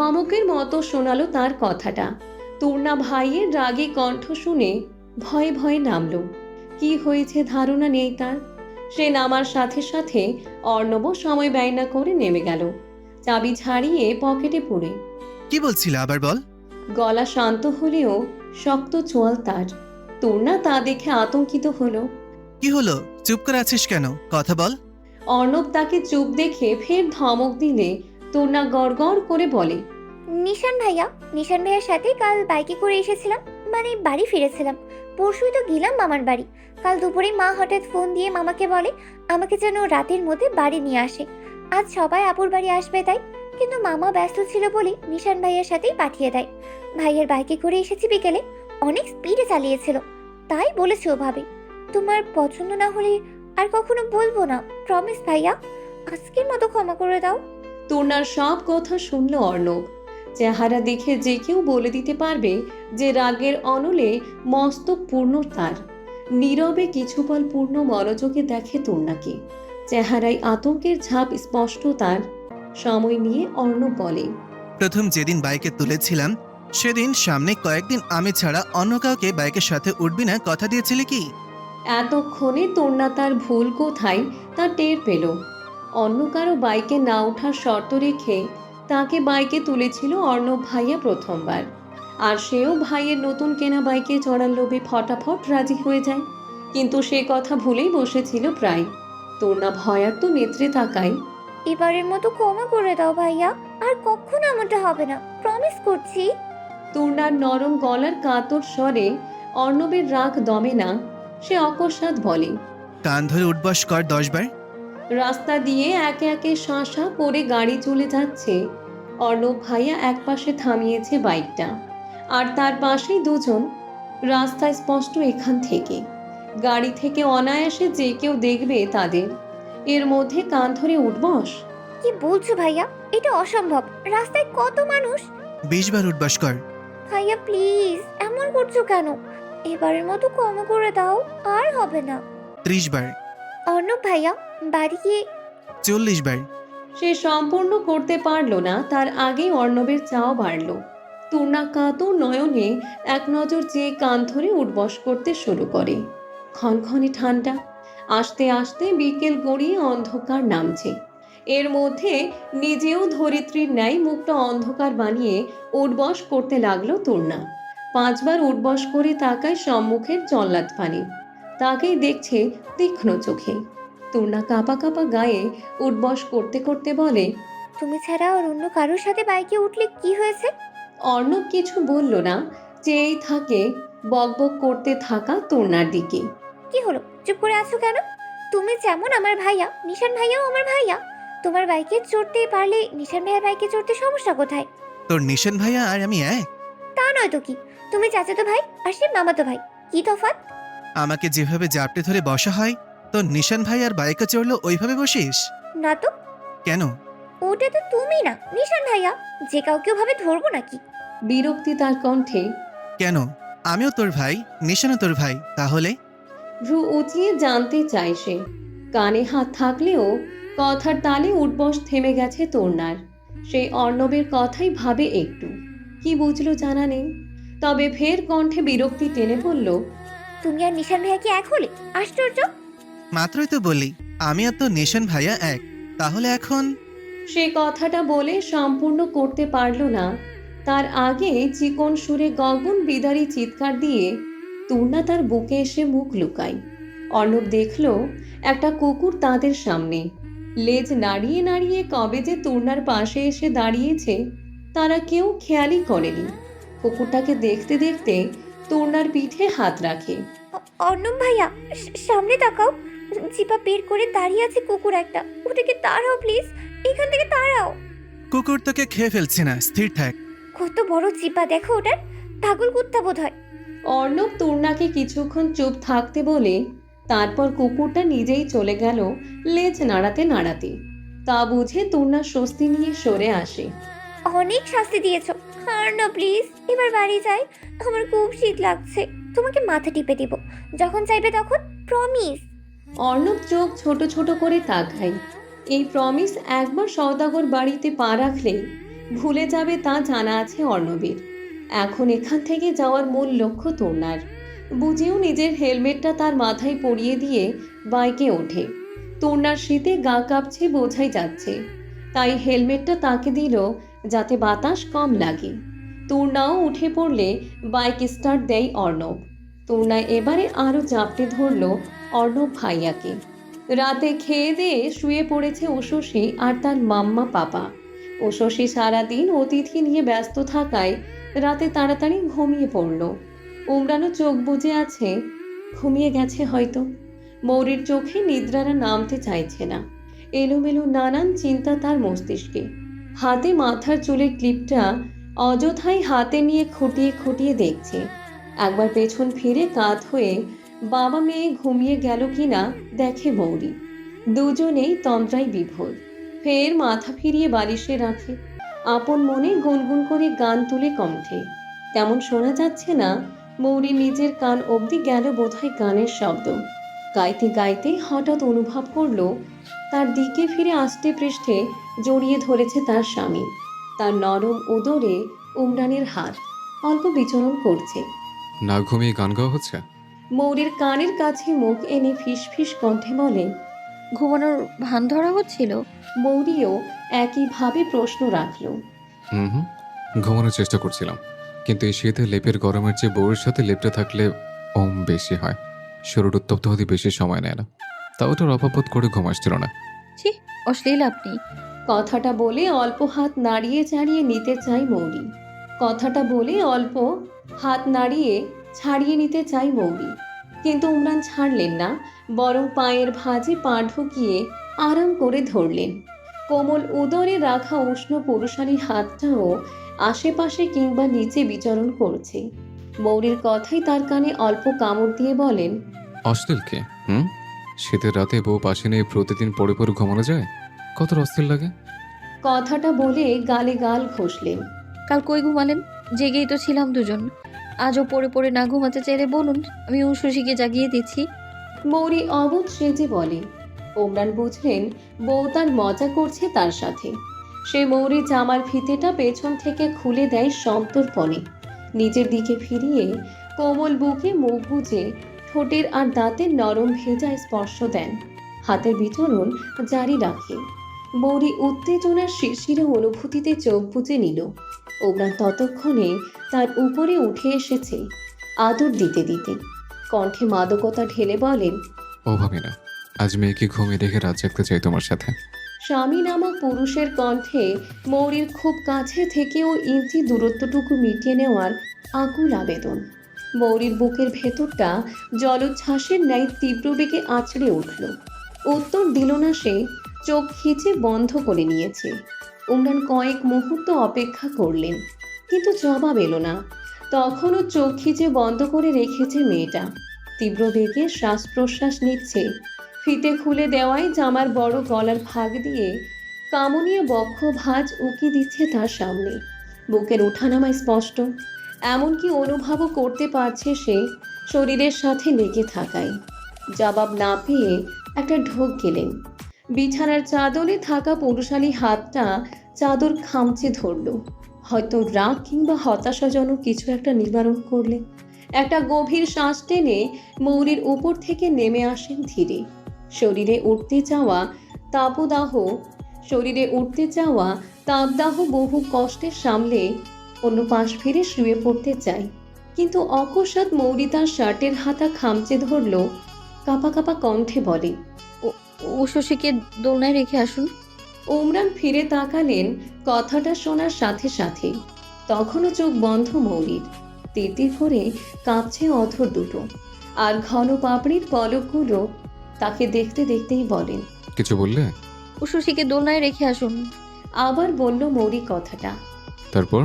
ধমকের মতো শোনালো তার কথাটা। তূর্ণা ভাইয়ের রাগী কণ্ঠ শুনে ভয়ে ভয়ে নামলো। কি হয়েছে ধারণা নেই তার। সে নামার সাথে সাথে অর্ণব সময় ব্যয় না করে নেমে গেল, চাবি ছাড়িয়ে পকেটে পুরে। কি বলছিল আবার বল। গলা শান্ত হলেও শক্ত চোয়াল তার। তূর্ণা তা দেখে আতঙ্কিত হলো। কি হলো, চুপ করে আছিস কেন, কথা বল। অর্ণব তাকে চুপ দেখে ফের ধমক দিলে তূর্ণা গড়গড় করে বলে, নিশান ভাইয়ার সাথে কাল বাইকে করে এসেছিলাম, মানে বাড়ি ফিরেছিলাম। পরশুই তো গেলাম মামার বাড়ি। কাল দুপুরে মা হঠাৎ ফোন দিয়ে মামাকে বলে আমাকে যেন রাতের মধ্যে বাড়ি নিয়ে আসে। আজ সবাই আপুর বাড়ি আসবে তাই, কিন্তু মামা ব্যস্ত ছিল বলে নিশান ভাইয়ার সাথেই পাঠিয়ে দেয়। ভাইয়ের বাইকে করে এসেছি বিকেলে, অনেক স্পিডে চালিয়েছিল, তাই বলেছে ওভাবে। তোমার পছন্দ না হলে আর কখনো বলবো না, প্রমিস ভাইয়া, আজকের মতো ক্ষমা করে দাও। তূর্ণার সব কথা শুনল অর্ণব। চেহারা দেখে যে কেউ বলে দিতে পারবে যে রাগের অনলে মস্তক পূর্ণ তার। নীরবে কিছুকাল পূর্ণ মনোযোগে দেখে তূর্ণাকে। চেহারায় আতঙ্কের ছাপ স্পষ্ট তার। সময় নিয়ে অর্ণব বলে, প্রথম যেদিন বাইকে তুলেছিলাম সেদিন সামনে কয়েকদিন আমি ছাড়া অন্য কাউকে বাইকের সাথে উঠবি না কথা দিয়েছিলি কি? এতক্ষণে তূর্ণা তার ভুল কোথায় তা টের পেল। অন্য কারো বাইকে না ওঠার শর্ত রেখে তাকে বাইকে তুলেছিল অর্ণব ভাইয়া প্রথমবার। আর সেও ভাইয়ের নতুন কেনা বাইকে চড়ার লোভে ফটাফট রাজি হয়ে যায়। কিন্তু সে কথা ভুলেই বসেছিল প্রায়। তূর্ণা ভয়ার্ত নেত্রে তাকায়। এবারের মতো ক্ষমা করে দাও ভাইয়া, আর কখনো এমনটা হবে না, প্রমিস করছি। তূর্ণার নরম গলার কাতর স্বরে অর্ণবের রাগ দমে না। সে অকস্মাৎ বলে, কান ধরে উঠবস কর 10 বার। রাস্তা দিয়ে একে একে শাঁসা করে গাড়ি চলে যাচ্ছে। অর্ণব ভাইয়া একপাশে থামিয়েছে বাইকটা, আর তার পাশেই দুজন। রাস্তায় স্পষ্ট এখান থেকে। গাড়ি থেকে অনায়াসে যে কেউ দেখবে তাদের। এর মধ্যে কান ধরে উঠবস। কি বলছো ভাইয়া, এটা অসম্ভব, রাস্তায় কত মানুষ। 20 বার উঠবস কর। ভাইয়া প্লিজ, এমন করছো কেন? এবারের মতো ক্ষমা করে দাও, আর হবে না। 30 বার। অর্ণব ভাইয়া, বাড়ি গিয়ে 40 বার। সে সম্পূর্ণ করতে পারল না, তার আগেই অর্ণবের চাও বাড়ল। তূর্ণা কাতর নয়নে এক নজর চেয়ে কান ধরে উঠবস করতে শুরু করে। ক্ষণক্ষণে ঠান্ডা, আস্তে আস্তে বিকেল গড়িয়ে অন্ধকার নামছে। এর মধ্যে নিজেও ধরিত্রীর ন্যায় মুখটা অন্ধকার বানিয়ে উঠবস করতে লাগলো তূর্ণা। 5 বার উঠবস করে তাকায় সম্মুখের জল্লাদ পানি। তাকেই দেখছে তীক্ষ্ণ চোখে। তূর্ণা কাঁপা কাঁপা গায়ে উঠবস করতে করতে বলে, তুমি ছাড়া আর অন্য কারোর সাথে বাইকে উঠলে কি হয়েছে? অর্ণব কিছু বলল না, চেয়েই থাকে বকবক করতে থাকা তূর্ণার দিকে। কি হলো, চুপ করে আছো কেন? তুমি যেমন আমার ভাইয়া, নিশান ভাইয়াও আমার ভাইয়া। তোমার বাইকে চড়তে পারলে নিশান ভাইয়ার বাইকে চড়তে সমস্যা কোথায়? তোর নিশান ভাইয়া আর আমি এক? তা নয় তো কি, তুমি চাচাতো ভাই আর সে মামাতো ভাই, কি তফাৎ? আমাকে যেভাবে জাপটে ধরে বসা হয় তোর নিশান ভাই আর বাইকে চড়লো ওইভাবে বসিস? না তো। কেন? ওটা তো তুমি না, নিশান ভাইয়া। যে কাউকে ওভাবে ধরবো নাকি? বিরক্তি তার কণ্ঠে। কেন? আমিও তোর ভাই, নিশানও তোর ভাই, তাহলে? ভ্রু উঁচিয়ে জানতে চায় সে। কানে হাত থাকলেও কথার তালে উঠবস থেমে গেছে তূর্ণার। সেই অর্ণবের কথাই ভাবে একটু। কি বুঝলো জানা নেই, তবে ফের কণ্ঠে বিরক্তি টেনে বলল, তুমি আর নিশান ভাইয়া কি এক হলে? আশ্চর্য। মাত্রই তো বললি আমি আর তোর নিশান ভাইয়া এক, তাহলে এখন? সে কথাটা বলে সম্পূর্ণ করতে পারল না। তার আগে চিকন সুরে গগন বিদারী চিৎকার দিয়ে তূর্ণা তার বুকে এসে মুখ লুকায়। অর্ণব দেখল একটা কুকুর তাদের সামনে। লেজ নাড়িয়ে নাড়িয়ে কবে যে তূর্ণার পাশে এসে দাঁড়িয়েছে তারা কেউ খেয়ালই করেনি। কুকুরটাকে দেখতে দেখতে তূর্ণার পিঠে হাত রাখে। অর্ণব ভাইয়া, সামনে তাকাও। জিপা বের করে দাঁড়িয়ে আছে কুকুর একটা, ওটাকে তাড়াও প্লিজ, এখান থেকে তাড়াও। কুকুর তোকে খেয়ে ফেলছে না, স্থির থাক। কত বড় জিপা দেখো ওটার, পাগল কুত্তা বোধ হয়। অর্ণব তূর্ণাকে কিছুক্ষণ চুপ থাকতে বলে তারপর কুকুরটা নিজেই চলে গেল লেজ নাড়াতে নাড়াতে। তা বুঝে তূর্ণা স্বস্তি নিয়ে সরে আসে। অনেক শাস্তি দিয়েছো, আর না প্লিজ, এবার বাড়ি যাই, আমার খুব শীত লাগছে। তোমাকে মাথা টিপে দিব যখন চাইবে তখন, প্রমিস। অর্ণব চোখ ছোট ছোট করে তাকায়। এই প্রমিস একবার সওদাগর বাড়িতে পা রাখলে ভুলে যাবে তা জানা আছে অর্ণবের। এখন এখান থেকে যাওয়ার মূল লক্ষ্য তরুণার। বুঝেও নিজের হেলমেটটা তার মাথায় পরিয়ে দিয়ে বাইকে ওঠে। তরুণার শীতে গা কাঁপছে বোঝাই যাচ্ছে, তাই হেলমেটটা তাকে দিল যাতে বাতাস কম লাগে। তরুণাও উঠে পড়লে বাইক স্টার্ট দেয় অর্ণব। তরুণা এবারে আরও চাপতে ধরল অর্ণব ভাইয়াকে। রাতে খেয়ে দিয়ে শুয়ে পড়েছে উষসী আর তার মাম্মা পাপা। উষসী সারাদিন অতিথি নিয়ে ব্যস্ত থাকায় রাতে তাড়াতাড়ি ঘুমিয়ে পড়ল। উমরানও চোখ বুজে আছে, ঘুমিয়ে গেছে হয়তো। মৌরির চোখে নিদ্রারা নামতে চাইছে না। এলোমেলো নানান চিন্তা তার মস্তিষ্কে। হাতে মাথার চুলের ক্লিপটা অযথাই হাতে নিয়ে খুঁটিয়ে খুঁটিয়ে দেখছে। একবার পেছন ফিরে কাত হয়ে বাবা মেয়ে ঘুমিয়ে গেল কিনা দেখে মৌরি। দুজনেই তন্দ্রায় বিভোর। ফের মাথা ফিরিয়ে বালিশে রাখে। আপন মনে গুনগুন করে গান তুলে কণ্ঠে। তেমন শোনা যাচ্ছে না। মৌরি নিজের কান অবধি গেল বোধহয় গানের শব্দ। গাইতে গাইতে হঠাৎ অনুভব করল তার দিকে ফিরে আষ্টে পৃষ্ঠে জড়িয়ে ধরেছে তার স্বামী। তার নরম উদরে উমরানের হাত অল্প বিচরণ করছে। না ঘুমিয়ে গান গাওয়া হচ্ছে? মৌরির কানের কাছে মুখ এনে ফিস ফিস কণ্ঠে বলে। ঘুমানোর ভান ধরা হচ্ছিল। মৌরিও একইভাবে প্রশ্ন রাখল। হুম, ঘুমানোর চেষ্টা করছিলাম, কিন্তু এই শীতে লেপের গরমের চেয়ে বউয়ের সাথে লেপটা থাকলে ওম বেশি হয়। শরীর উত্তপ্ত হতে বেশি সময় নেয় না, তাও ওটার অভাববোধ করে ঘুম আসছিল না। ছি, অশ্লীল আপনি। কথাটা বলে অল্প হাত নাড়িয়ে ছাড়িয়ে নিতে চাই মৌরি। কথাটা বলে অল্প হাত নাড়িয়ে ছাড়িয়ে নিতে চাই মৌরি, কিন্তু উমরান ছাড়লেন না, বরং পায়ের ভাঁজে পা ঢুকিয়ে আরাম করে ধরলেন। কোমল উদরে রাখা উষ্ণ পুরুষালী হাতটাও আশেপাশে কিংবা নিচে বিচরণ করছে। মৌরির কথাই তার কানে অল্প কামড় দিয়ে বলেন। অশ্লীল কে? শীতের রাতে বউ পাশে নিয়ে প্রতিদিন পড়ে পড়ে ঘুমানো যায়? কত অস্থির লাগে। কথাটা বলে গালে গাল ঘষলেন। কাল কই ঘুমালেন? জেগেই তো ছিলাম দুজন। আজও পড়ে পড়ে না ঘুমাতে চাইলে বলুন, আমি উষসীকে জাগিয়ে দিচ্ছি। মৌরি অবুঝ সেজে বলে। ওমরান বুঝলেন বউ তার মজা করছে তার সাথে। সে মৌরির জামার ফিতেটা পেছন থেকে খুলে দেয় সন্তর্পণে। নিজের দিকে ফিরিয়ে কোমল বুকে মুখ গুজে ঠোঁটের আর দাঁতের নরম ভেজায় স্পর্শ দেন। হাতের বিচরণ জারি রাখে। মৌরি উত্তেজনার শিরশিরে অনুভূতিতে চোখ বুজে নিল। ওমরান ততক্ষণে তার উপরে উঠে এসেছে আদর দিতে দিতে। কণ্ঠে মাদকতা ঢেলে বলেন। ও ভাবি না, আজ মেয়েকে ঘুমিয়ে রেখে রাত জাগতে চাই তোমার সাথে। স্বামী নামক পুরুষের কণ্ঠে মৌরির খুব কাছে থেকেও ইঞ্চি দূরত্বটুকু মিটিয়ে নেওয়ার আকুল আবেদন। মৌরির বুকের ভেতরটা জলোচ্ছ্বাসের ন্যায় তীব্র বেগে আঁচড়ে উঠল। উত্তর দিল না সে, চোখ খিচে বন্ধ করে নিয়েছে। উমরান কয়েক মুহূর্ত অপেক্ষা করলেন, কিন্তু জবাব এলো না। তখনও চোখ খিচে বন্ধ করে রেখেছে মেয়েটা। তীব্র বেগে শ্বাস প্রশ্বাস নিচ্ছে। ফিতে খুলে দেওয়ায় জামার বড় গলার ভাগ দিয়ে কামনীয় বক্ষ ভাঁজ উকি দিচ্ছে তার সামনে। বুকের ওঠানামা স্পষ্ট, এমনকি অনুভবও করতে পারছে সে শরীরের সাথে লেগে থাকায়। জবাব না পেয়ে একটা ঢোক গেলেন। বিছানার চাদরে থাকা পুরুষালী হাতটা চাদর খামচে ধরল, হয়তো রাগ কিংবা হতাশাজনক কিছু একটা নিবারণ করলে। একটা গভীর শ্বাস টেনে মৌরির উপর থেকে নেমে আসেন ধীরে। শরীরে উঠতে চাওয়া তাপদাহ বহু কষ্টে সামলে অন্য পাশ ফিরে শুয়ে পড়তে চায়, কিন্তু অকস্মাৎ মৌরি তার শার্টের হাতা খামচে ধরল। কাঁপা কাঁপা কণ্ঠে বলে। উষসীকে দোলনায় রেখে আসুন। উমরান ফিরে তাকালেন কথাটা শোনার সাথে সাথে। তখনও চোখ বন্ধ মৌরির। তিরতির করে কাঁপছে অধর দুটো, আর ঘন পাপড়ির পলকগুলো তাকে দেখতে দেখতেই বলেন। কিছু বললে? উষসীকে দোলনায় রেখে আসুন। আবার বলল মৌরি কথাটা। তারপর?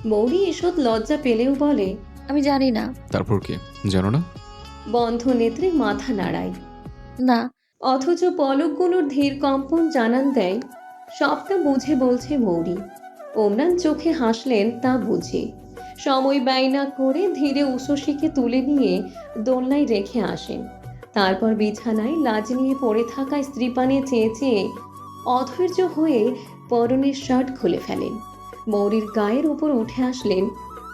মৌরি ঈষৎ লজ্জা পেলেও বলে। আমি জানি না। তারপর কি জানো না? বন্ধ নেত্রে মাথা নাড়ায়। না। অথচ পলকগুলোর ধীর কম্পন জানান দেয় সবটা বুঝে বলছে মৌরি। ওমরান চোখে হাসলেন তা বুঝে। সময় ব্যয় না করে ধীরে উষসীকে তুলে নিয়ে দোলনায় রেখে আসেন। তারপর বিছানায় লাজ নিয়ে পড়ে থাকা স্ত্রীপানে চেয়ে চেয়ে অধৈর্য হয়ে পরনের শার্ট খুলে ফেলেন। মৌরির গায়ের উপর উঠে আসলেন,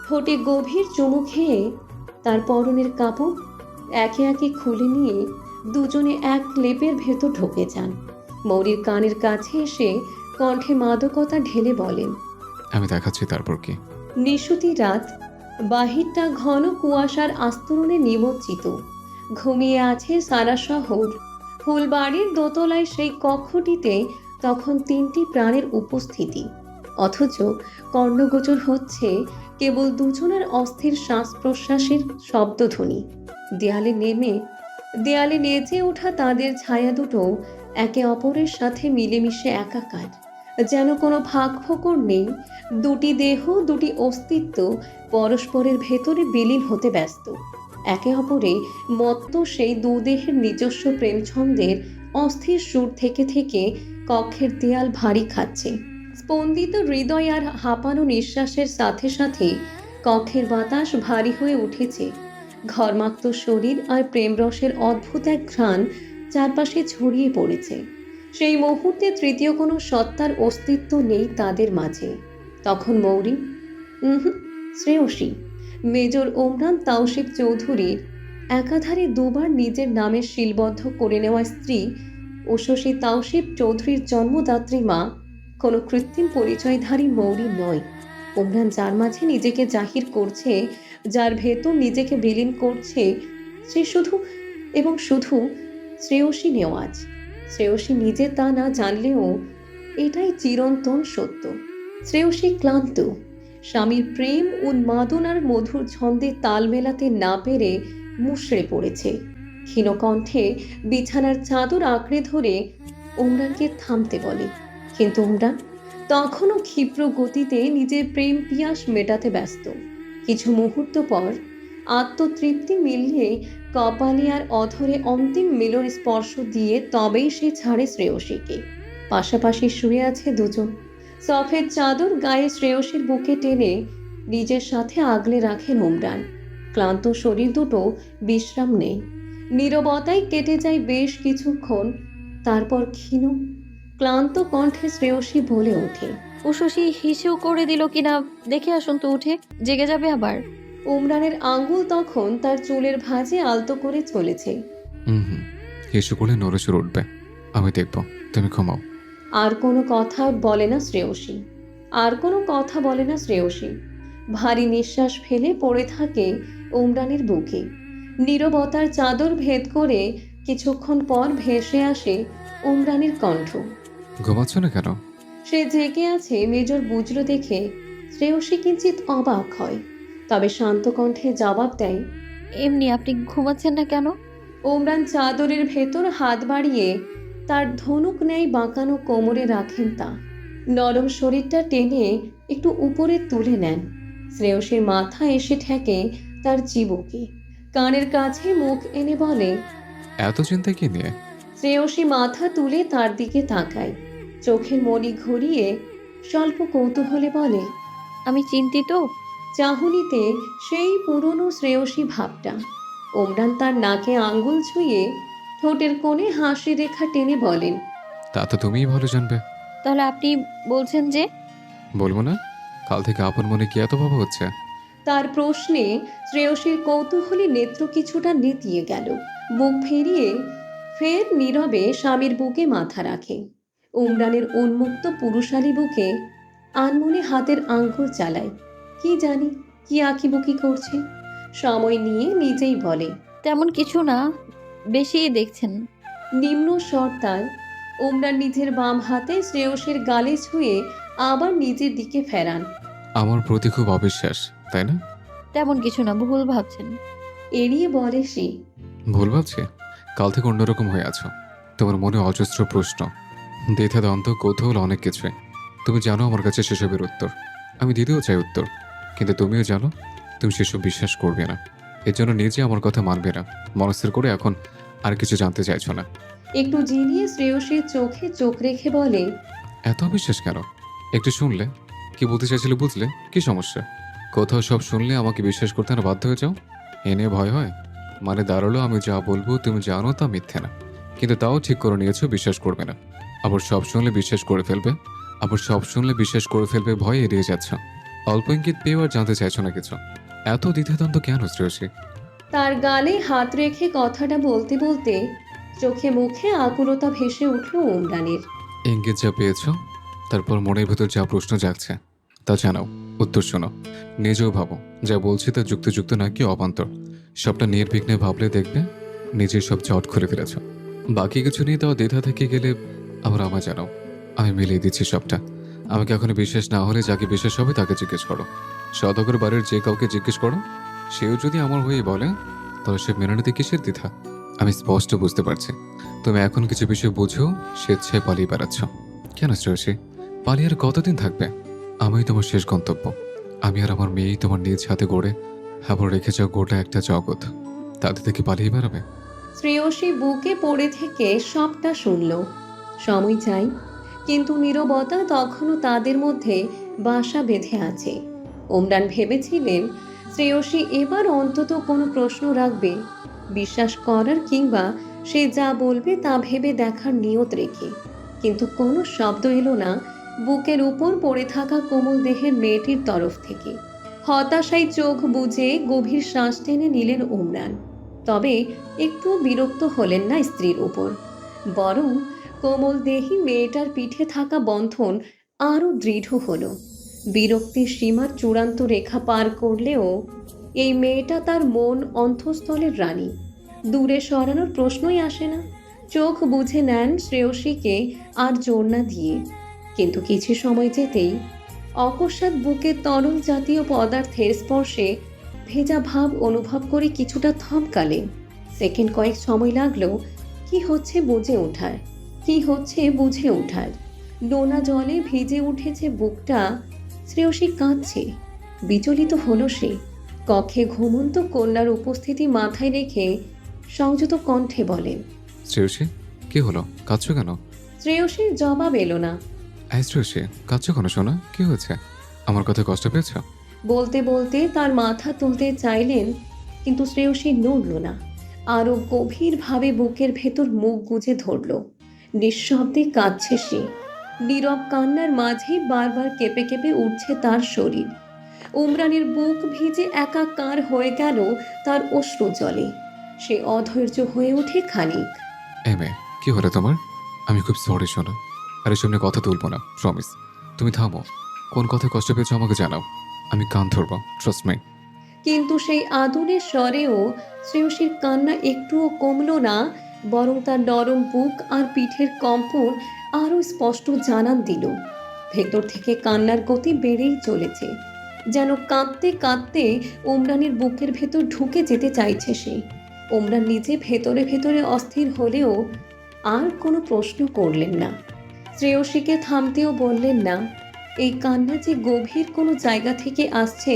ঠোঁটে গভীর চুমু খেয়ে তার পরনের কাপড় একে একে খুলে নিয়ে দুজনে এক লেপের ভেতর ঢুকে যান। মৌরির কানের কাছে এসে কণ্ঠে মাদকতা ঢেলে বলেন, আমি দেখাচ্ছি তারপর কি। নিশুতি রাত, বাহিরটা ঘন কুয়াশার আস্তরণে নিমজ্জিত। ঘুমিয়ে আছে সারা শহর। ফুলবাড়ির দোতলায় সেই কক্ষটিতে তখন 3টি প্রাণের উপস্থিতি, অথচ কর্ণগোচর হচ্ছে কেবল দুজনের অস্থির শ্বাস প্রশ্বাসের শব্দধ্বনি। দেয়ালে নেচে ওঠা তাদের ছায়া দুটো একে অপরের সাথে মিলেমিশে একাকার, যেন কোনো ভাগ ফোকর নেই। দুটি দেহ, দুটি অস্তিত্ব পরস্পরের ভেতরে বিলীন হতে ব্যস্ত। একে অপরে মত্ত সেই দুদেহের নিজস্ব প্রেম ছন্দের অস্থির সুর থেকে থেকে কক্ষের দেয়াল ভারী খাচ্ছে। স্পন্দিত হৃদয় আর হাঁপানো নিঃশ্বাসের সাথে সাথে কক্ষের বাতাস ভারী হয়ে উঠেছে। ঘর্মাক্ত শরীর আর প্রেমরসের অদ্ভুত এক ঘ্রাণ চারপাশে ছড়িয়ে পড়েছে। সেই মুহূর্তে তৃতীয় কোনো সত্তার অস্তিত্ব নেই তাদের মাঝে। তখন মৌরি, শ্রেয়সী, মেজর ওমরান তাওশিফ চৌধুরীর একাধারে দুবার নিজের নামে শিলবদ্ধ করে নেওয়া স্ত্রী উষসী তাওশিফ চৌধুরীর জন্মদাত্রী মা, কোনো কৃত্রিম পরিচয়ধারী মৌরি নয়। ওমরান যার মাঝে নিজেকে জাহির করছে, যার ভেতর নিজেকে বিলীন করছে, সে শুধু এবং শুধু শ্রেয়সী নেওয়াজ। শ্রেয়সী নিজে তা না জানলেও এটাই চিরন্তন সত্য। শ্রেয়সী ক্লান্ত, স্বামীর প্রেম উন্মাদনার মধুর ছন্দে তাল মেলাতে না পেরে মুষড়ে পড়েছে। ক্ষীণকণ্ঠে বিছানার চাদর আঁকড়ে ধরে ওমরানকে থামতে বলে, কিন্তু ওমরান তখনও ক্ষিপ্র গতিতে নিজের প্রেম পিয়াস মেটাতে ব্যস্ত। কিছু মুহূর্ত পর আত্মতৃপ্তি মিলিয়ে কপালে আর অধরে অন্তিম মিলন স্পর্শ দিয়ে তবেই সে ছাড়ে শ্রেয়সীকে। পাশাপাশি শুয়ে আছে দুজন। সফেদ চাদর গায়ে শ্রেয়সীর বুকে টেনে নিজের সাথে আগলে রাখেন ওমরান। ক্লান্ত শরীর দুটো বিশ্রাম নেই। নীরবতায় কেটে যায় বেশ কিছুক্ষণ। তারপর ক্ষীণ ক্লান্ত কণ্ঠে শ্রেয়সী বলে ওঠে, উশসী হিসেও করে দিল কিনা দেখে আসুন তো, উঠে জেগে যাবে আবার। ওমরানের আঙ্গুল তখন তার চুলের ভাঁজে আলতো করে চলেছে। হিসু করলে নড়েচড়ে উঠবে, আমি দেখব, তুমি ঘুমাও। আর কোনো কথা বলে না শ্রেয়সী। ভারী নিঃশ্বাস ফেলে পড়ে থাকে ওমরানের বুকে। নীরবতার চাদর ভেদ করে কিছুক্ষণ পর ভেসে আসে ওমরানের কণ্ঠ। ঘুমাচ্ছ না কেন? সে জেগে আছে মেজর বুঝল দেখে শ্রেয়সী কিঞ্চিত অবাক হয়, তবে শান্ত কণ্ঠে জবাব দেয়, এমনি। আপনি ঘুমাচ্ছেন না কেন? ওমরান চাদরের ভেতর হাত বাড়িয়ে তার ধনুক ন্যায় বাঁকানো কোমরে রাখেন তা। নরম শরীরটা টেনে একটু উপরে তুলে নেন। শ্রেয়সীর মাথা এসে ঠেকে তার চিবুকে। কানের কাছে মুখ এনে বলে, এত চিন্তা কি নিয়ে? শ্রেয়সী মাথা তুলে তার দিকে তাকায়, চোখের মণি ঘুরিয়ে স্বল্প কৌতূহলে বলে, আমি চিন্তিত। চাহনিতে সেই পুরনো শ্রেয়সী ভাবটা। ওমরান তার নাকে আঙ্গুল ছুঁয়ে ঠোঁটের কোণে হাসি রেখা টেনে বলেন, তা তো তুমিই ভালো জানবে। তাহলে আপনি বলছেন যে? বলবো না? কাল থেকে আপন মনে কি এত ভাবা হচ্ছে? তার প্রশ্নে শ্রেয়সীর কৌতূহলী নেত্র কিছুটা নেতিয়ে গেল। বুক ফিরিয়ে ফের নীরবে স্বামীর বুকে মাথা রাখে। উমরানের উন্মুক্ত পুরুষালী বুকে আনমনে হাতের আঙ্গুল চালায়। কি জানি কি আঁকিবুকি করছে। সময় নিয়ে নিজেই বলে, তেমন কিছু না, বেশি দেখছেন। নিম্ন স্বর তার। উমরান নিজের বাম হাতে শ্রেয়সীর গালে ছুঁয়ে আবার নিজের দিকে ফেরান। আমার প্রতি খুব অবিশ্বাস, তাই না? তেমন কিছু না, ভুল ভাবছেন। এড়িয়ে বলে সে, ভুল ভাবছি? কাল থেকে অন্যরকম হয়ে আছো। তোমার মনে অজস্র প্রশ্ন, দ্বিধা দ্বন্দ্ব, কৌতূহল, অনেক কিছুই। তুমি জানো আমার কাছে সেসবের উত্তর। আমি দিতেও চাই উত্তর, কিন্তু তুমিও জানো তুমি সেসব বিশ্বাস করবে না। এর জন্য নিজে আমার কথা মানবে না, মনস্থির করে এখন আর কিছু জানতে চাইছো না। একটু জিনিয়ে শ্রেয়সীর চোখে চোখ রেখে বলে, এত অবিশ্বাস কেন? একটু শুনলে কি বলতে চাইছিলে বুঝলে, কি সমস্যা? কোথাও সব শুনলে আমাকে বিশ্বাস করতে না বাধ্য হয়ে যাও, এ নিয়ে ভয় হয়? মানে দাঁড়ালো আমি যা বলবো তুমি জানো তা মিথ্যে না, কিন্তু তাও ঠিক করে নিয়েছো বিশ্বাস করবে না। আবার সব শুনলে বিশ্বাস করে ফেলবে, আবার সব শুনলে বিশ্বাস করে ফেলবে ভয়ে এড়িয়ে যাচ্ছ। অল্প ইঙ্গিত পেয়েও আর জানতে চাইছো না কিছু। এত দ্বিধাদ্বন্দ্ব কেন শ্রেয়সী? তার গালে হাত রেখে কথাটা বলতে বলতে চোখে মুখে আকুলতা ভেসে উঠল ওমরানের। ইঙ্গিত যা পেয়েছ, তারপর মনের ভেতর যা প্রশ্ন জাগছে তা জানাও, উত্তর শোনো। নিজেও ভাবো, যা বলছি তা যুক্তিযুক্ত নাকি অবান্তর। সবটা নির্বিঘ্নে ভাবলে দেখবে নিজের সব জট খুলে ফেলেছ। বাকি কিছু নিয়ে তাও দ্বিধা থেকে গেলে আবার আমার জানাও, আমি মিলিয়ে দিচ্ছি সবটা। আমাকে এখনো বিশ্বাস না হলে যাকে বিশ্বাস হবে তাকে জিজ্ঞেস করো। সদাগর বাড়ির যে কাউকে জিজ্ঞেস করো, সেও যদি আমার হয়ে বলে তাহলে সে মেনে নিতে কিসের দ্বিধা? আমি স্পষ্ট বুঝতে পারছি তুমি এখন কিছু বিষয় বুঝেও স্বেচ্ছায় পালিয়ে বেড়াচ্ছ। কেন শ্রেয়সী? পালিয়ে আর কতদিন থাকবে? আমি তোমার শেষ গন্তব্য। আমি আর আমার মেয়েই তোমার নিজ হাতে গড়ে আবার রেখে যাও গোটা একটা জগৎ। তাদের থেকে পালিয়ে বেড়াবে? শ্রেয়সী বুকে পড়ে থেকে সবটা শুনল। সময় চাই, কিন্তু নীরবতা তখনও তাদের মধ্যে বাসা বেঁধে আছে। ওমরান ভেবেছিলেন শ্রেয়সী এবার অন্তত কোনো প্রশ্ন রাখবে, বিশ্বাস করার কিংবা সে যা বলবে তা ভেবে দেখার নিয়ত রেখে। কিন্তু কোনো শব্দ এলো না বুকের উপর পড়ে থাকা কোমল দেহের মেয়েটির তরফ থেকে। হতাশায় চোখ বুজে গভীর শ্বাস টেনে নিলেন ওমরান। তবে একটু বিরক্ত হলেন না স্ত্রীর উপর, বরং কোমল দেহি মেয়েটার পিঠে থাকা বন্ধন আরও দৃঢ় হলো। বিরক্তির সীমার চূড়ান্ত রেখা পার করলেও এই মেয়েটা তার মন অন্তঃস্থলের রানী, দূরে সরানোর প্রশ্নই আসে না। চোখ বুঝে নেন শ্রেয়সীকে আর জোর না দিয়ে, কিন্তু কিছু সময় যেতেই অকস্মাৎ বুকে তরল জাতীয় পদার্থের স্পর্শে ভেজা ভাব অনুভব করে কিছুটা থমকালেন। সেকেন্ড কয়েক সময় লাগলো কি হচ্ছে বুঝে ওঠার। নোনা জলে ভিজে উঠেছে বুকটা। শ্রেয়সী কাঁদছে। বিচলিত হলো সে। কক্ষে ঘুমন্ত কন্যার উপস্থিতি মাথায় রেখে সংযত কণ্ঠে বলেন, শ্রেয়সী, কি হলো? কাঁদছো কেন? শ্রেয়সীর জবাব এলো না। শ্রেয়সী, কাঁদছো কেন শোনা? কি হয়েছে? আমার কথা কষ্ট পেয়েছ? বলতে বলতে তার মাথা তুলতে চাইলেন, কিন্তু শ্রেয়সী নড়ল না। আরও গভীরভাবে বুকের ভেতর মুখ গুজে ধরল। নিঃশব্দে কাঁদছে সে। নীরব কান্নার মাঝে বারবার কেঁপে কেঁপে উঠছে তার শরীর। উমরানের বুক ভিজে একাকার হয়ে গেল তার অশ্রু জলে। সে অধৈর্য হয়ে ওঠে খানিক। মেয়ে, কি হলো তোমার? আমি খুব সরি শোনা। আর এসব নিয়ে কথা তুলবো না, প্রমিস। তুমি থামো। কোন কথায় কষ্ট পেয়েছো আমাকে জানাও, আমি কান ধরবো, ট্রাস্ট মি। কিন্তু সেই আদুরে স্বরেও শ্রেয়সীর কান্না একটুও কমল না, বরং তার নরম বুক আর পিঠের কম্পন আরও স্পষ্ট জানান দিল ভেতর থেকে কান্নার গতি বেড়েই চলেছে। যেন কাঁদতে কাঁদতে ওমরানের বুকের ভেতর ঢুকে যেতে চাইছে সে। ওমরান নিজে ভেতরে ভেতরে অস্থির হলেও আর কোনো প্রশ্ন করলেন না। শ্রেয়সীকে থামতেও বললেন না। এই কান্না যে গভীর কোনো জায়গা থেকে আসছে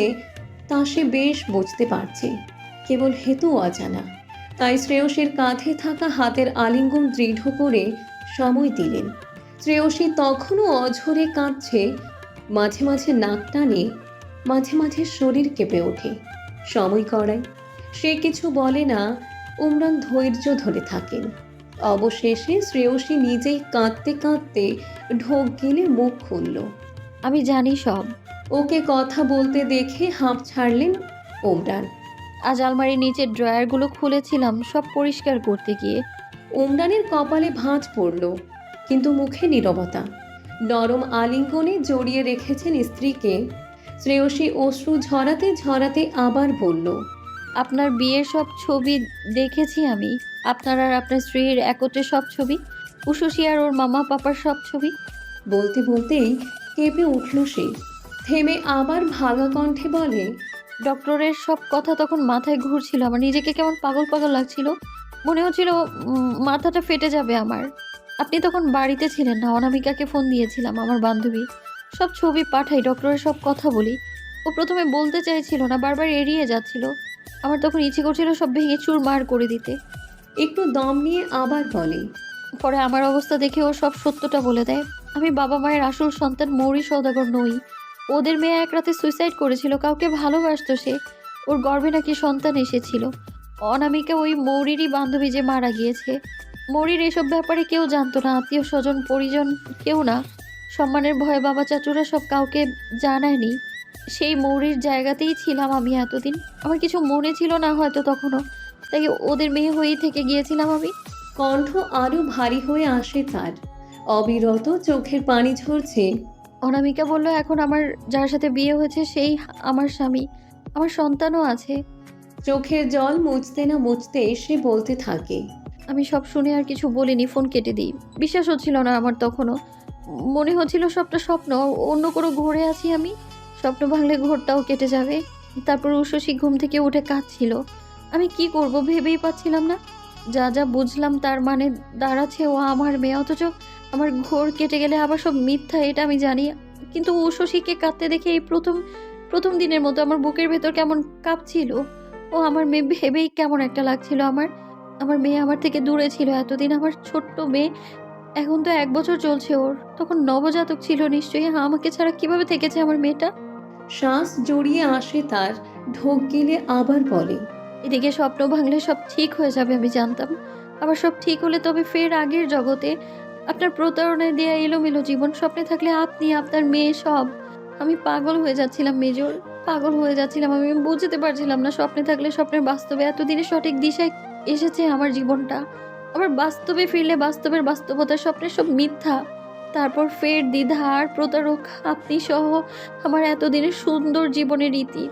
তা সে বেশ বুঝতে পারছে, কেবল হেতু অজানা। তাই শ্রেয়সীর কাঁধে থাকা হাতের আলিঙ্গন দৃঢ় করে সময় দিলেন। শ্রেয়সী তখনও অঝরে কাঁদছে, মাঝে মাঝে নাক টানে, মাঝে মাঝে শরীর কেঁপে ওঠে। সময় করায় সে কিছু বলে না। ওমরান ধৈর্য ধরে থাকেন। অবশেষে শ্রেয়সী নিজেই কাঁদতে কাঁদতে ঢোক গেলে মুখ খুলল। আমি জানি সব। ওকে কথা বলতে দেখে হাঁপ ছাড়লেন ওমরান। আজ আলমারির নিচের ড্রয়ারগুলো খুলেছিলাম সব পরিষ্কার করতে গিয়ে। ওমরানের কপালে ভাঁজ পড়ল, কিন্তু মুখে নীরবতা। নরম আলিঙ্গনে জড়িয়ে রেখেছেন স্ত্রীকে। শ্রেয়সী অশ্রু ঝরাতে ঝরাতে আবার বলল, আপনার বিয়ের সব ছবি দেখেছি আমি। আপনার আর আপনার স্ত্রীর একত্রে সব ছবি, উশসী আর ওর মামা পাপার সব ছবি। বলতে বলতেই কেঁপে উঠল সে। থেমে আবার ভাঙা কণ্ঠে বলে, ডক্টরের সব কথা তখন মাথায় ঘুরছিল। আমার নিজেকে কেমন পাগল পাগল লাগছিল। মনে হচ্ছিল মাথাটা ফেটে যাবে আমার। আপনি তখন বাড়িতে ছিলেন না। অনামিকাকে ফোন দিয়েছিলাম, আমার বান্ধবী। সব ছবি পাঠাই, ডক্টরের সব কথা বলি। ও প্রথমে বলতে চাইছিল না, বারবার এড়িয়ে যাচ্ছিল। আমার তখন ইচ্ছে করছিল সব ভেঙে চুরমার করে দিতে। একটু দম নিয়ে আবার বলে, পরে আমার অবস্থা দেখে ও সব সত্যটা বলে দেয়। আমি বাবা মায়ের আসল সন্তান মৌরি সওদাগর নই। ওদের মেয়ে এক রাতে সুইসাইড করেছিল। কাউকে ভালোবাসতো সে। ওর গর্ভে নাকি সন্তান এসেছিল। অনামিকা ওই মৌরিরই বান্ধবী যে মারা গিয়েছে। মৌরির এসব ব্যাপারে কেউ জানতো না, আত্মীয় স্বজন পরিজন কেউ না। সম্মানের ভয়ে বাবা চাচুরা সব কাউকে জানায়নি। সেই মৌরির জায়গাতেই ছিলাম আমি এতদিন। আমার কিছু মনে ছিল না হয়তো তখনও, তাই ওদের মেয়ে হয়েই থেকে গিয়েছিলাম আমি। কণ্ঠ আরো ভারী হয়ে আসে তার, অবিরত চোখের পানি ঝরছে। অনামিকা বলল, এখন আমার যার সাথে বিয়ে হয়েছে সেই আমার স্বামী, আমার সন্তানও আছে। চোখের জল মুছতে না মুছতে সে বলতে থাকে। আমি সব শুনে আর কিছু বলিনি, ফোন কেটে দিই। বিশ্বাস হচ্ছিল না আমার তখনও। মনে হচ্ছিল সবটা স্বপ্ন, অন্য কোনো ঘোরে আছি আমি। স্বপ্ন ভাঙলে ঘোরটাও কেটে যাবে। তারপর উষসী ঘুম থেকে উঠে কাঁদছিল। আমি কি করব ভেবেই পাচ্ছিলাম না। যা যা বুঝলাম তার মানে দাঁড়াচ্ছে ও আমার মেয়ে, অথচ আমার ঘোর কেটে গেলে আবার সব মিথ্যা, এটা আমি জানি। কিন্তু উষসীকে কাঁদতে দেখে এই প্রথম প্রথম দিনের মতো আমার বুকের ভেতর কেমন কাঁপছিল। ও আমার মেয়ে ভেবেই কেমন একটা লাগছিল আমার। আমার মেয়ে আমার থেকে দূরে ছিল এতদিন, আমার ছোট্ট মেয়ে। এখন তো 1 বছর চলছে ওর, তখন নবজাতক ছিল নিশ্চয়ই। আমাকে ছাড়া কিভাবে থেকেছে আমার মেয়েটা। শ্বাস জড়িয়ে আসে তার, ঢোক গিলে আবার বলে। এদিকে স্বপ্ন ভাঙলে সব ঠিক হয়ে যাবে আমি জানতাম। আবার সব ঠিক হলে তবে ফের আগের জগতে। আপনার প্রতারণায় দেয়া এলোমেলো জীবন, স্বপ্নে থাকলে আপনি, আপনার মেয়ে, সব। আমি পাগল হয়ে যাচ্ছিলাম মেজর, পাগল হয়ে যাচ্ছিলাম আমি। বুঝতে পারছিলাম না স্বপ্নে থাকলে স্বপ্নের বাস্তবে এতদিনে সঠিক দিশায় এসেছে আমার জীবনটা। আবার বাস্তবে ফিরলে বাস্তবের বাস্তবতা, স্বপ্নের সব মিথ্যা। তারপর ফের দ্বিধা আর প্রতারক আপনি সহ আমার এতদিনের সুন্দর জীবনের রীতি।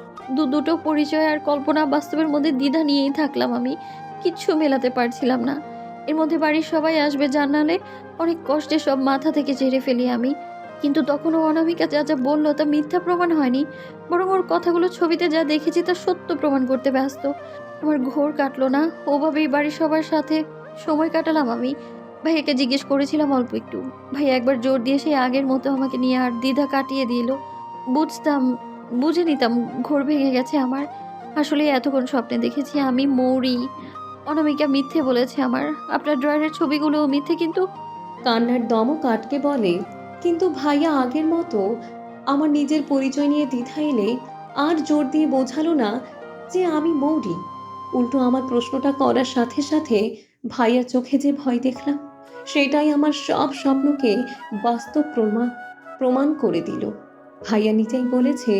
দুটো পরিচয় আর কল্পনা বাস্তবের মধ্যে দ্বিধা নিয়েই থাকলাম আমি। কিচ্ছু মেলাতে পারছিলাম না। এর মধ্যে বাড়ির সবাই আসবে জানালে অনেক কষ্টে সব মাথা থেকে ঝেড়ে ফেলি আমি। কিন্তু তখনও অনামিকা যা যা বললো তা মিথ্যা প্রমাণ হয়নি, বরং ওর কথাগুলো ছবিতে যা দেখেছি তা সত্য প্রমাণ করতে ব্যস্ত। আমার ঘোর কাটলো না, ওভাবেই বাড়ির সবার সাথে সময় কাটালাম আমি। ভাইয়াকে জিজ্ঞেস করেছিলাম অল্প একটু। ভাইয়া একবার জোর দিয়ে সেই আগের মতো আমাকে নিয়ে আর দ্বিধা কাটিয়ে দিল। বুঝতাম, বুঝে নিতাম ঘোর ভেঙে গেছে আমার। আসলে এতক্ষণ স্বপ্নে দেখেছি আমি মৌরি। অনামিকা মিথ্যে বলেছে আমার। আপনার ড্রয়ারের ছবিগুলোও মিথ্যে। কিন্তু কান্নার দমক আটকে বলে, কিন্তু ভাইয়া আগের মতো আমার নিজের পরিচয় নিয়ে দ্বিধা এলে আর জোর দিয়ে বোঝালো না যে আমি মৌরি। উল্টো আমার প্রশ্নটা করার সাথে সাথে ভাইয়ার চোখে যে ভয় দেখলাম, সেটাই আমার সব স্বপ্নকে বাস্তব প্রমাণ করে দিল। ভাইয়া নিজেই বলেছে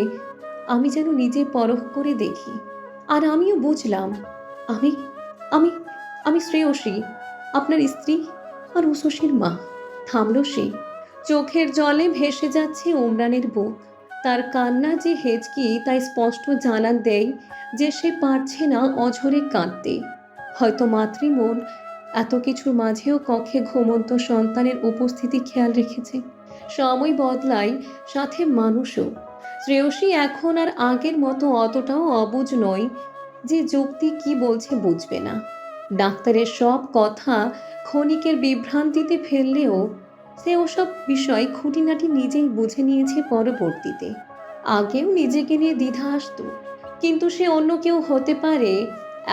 আমি যেন নিজে পরখ করে দেখি। আর আমিও বুঝলাম আমি আমি আমি শ্রেয়সী, আপনার স্ত্রী আর উষসীর মা। থামল সে। চোখের জলে ভেসে যাচ্ছে ওমরানের বুক। তার কান্না যে হেঁচকি তাই স্পষ্ট জানান দেয় যে সে পারছে না অঝরে কাঁদতে। হয়তো মাতৃমন এত কিছুর মাঝেও কক্ষে ঘুমন্ত সন্তানের উপস্থিতি খেয়াল রেখেছে। সময় বদলায়, সাথে মানুষও। শ্রেয়সী এখন আর আগের মতো অতটাও অবুঝ নয় যে যুক্তি কি বলছে বুঝবে না। ডাক্তারের সব কথা ক্ষণিকের বিভ্রান্তিতে ফেললেও সে ওসব বিষয় খুঁটিনাটি নিজেই বুঝে নিয়েছে পরবর্তীতে। আগেও নিজেকে নিয়ে দ্বিধা আসতো, কিন্তু সে অন্য কেউ হতে পারে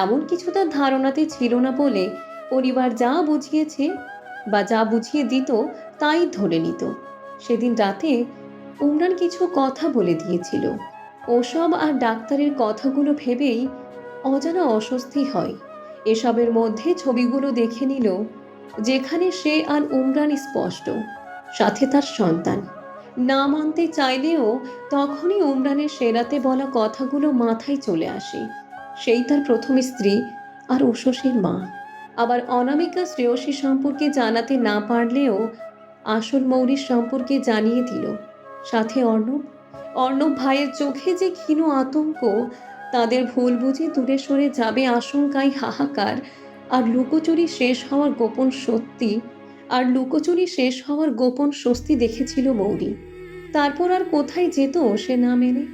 এমন কিছু তার ধারণাতে ছিল না বলে পরিবার যা বুঝিয়েছে বা যা বুঝিয়ে দিত তাই ধরে নিত। সেদিন রাতে উমরান কিছু কথা বলে দিয়েছিল। ওসব আর ডাক্তারের কথাগুলো ভেবেই অজানা অস্বস্তি হয়। এসবের মধ্যে ছবিগুলো দেখে নিল, যেখানে সে আর উমরান স্পষ্ট, সাথে তার সন্তান। না মানতে চাইলেও তখনই উমরানের সেরাতে বলা কথাগুলো মাথায় চলে আসে। সেই তার প্রথম স্ত্রী আর উষসীর মা। আবার অনামিকা শ্রেয়সী সম্পর্কে জানাতে না পারলেও আসল মৌরির সম্পর্কে জানিয়ে দিল। সাথে অর্ণব ভাইয়ের চোখে যে ক্ষীণ আতঙ্ক, তাদের ভুল বুঝে দূরে সরে যাবে আশঙ্কায় হাহাকার, আর লুকোচুরি শেষ হওয়ার গোপন স্বস্তি দেখেছিল মৌরি। তারপর আর কোথায় যেত সে না মেনে?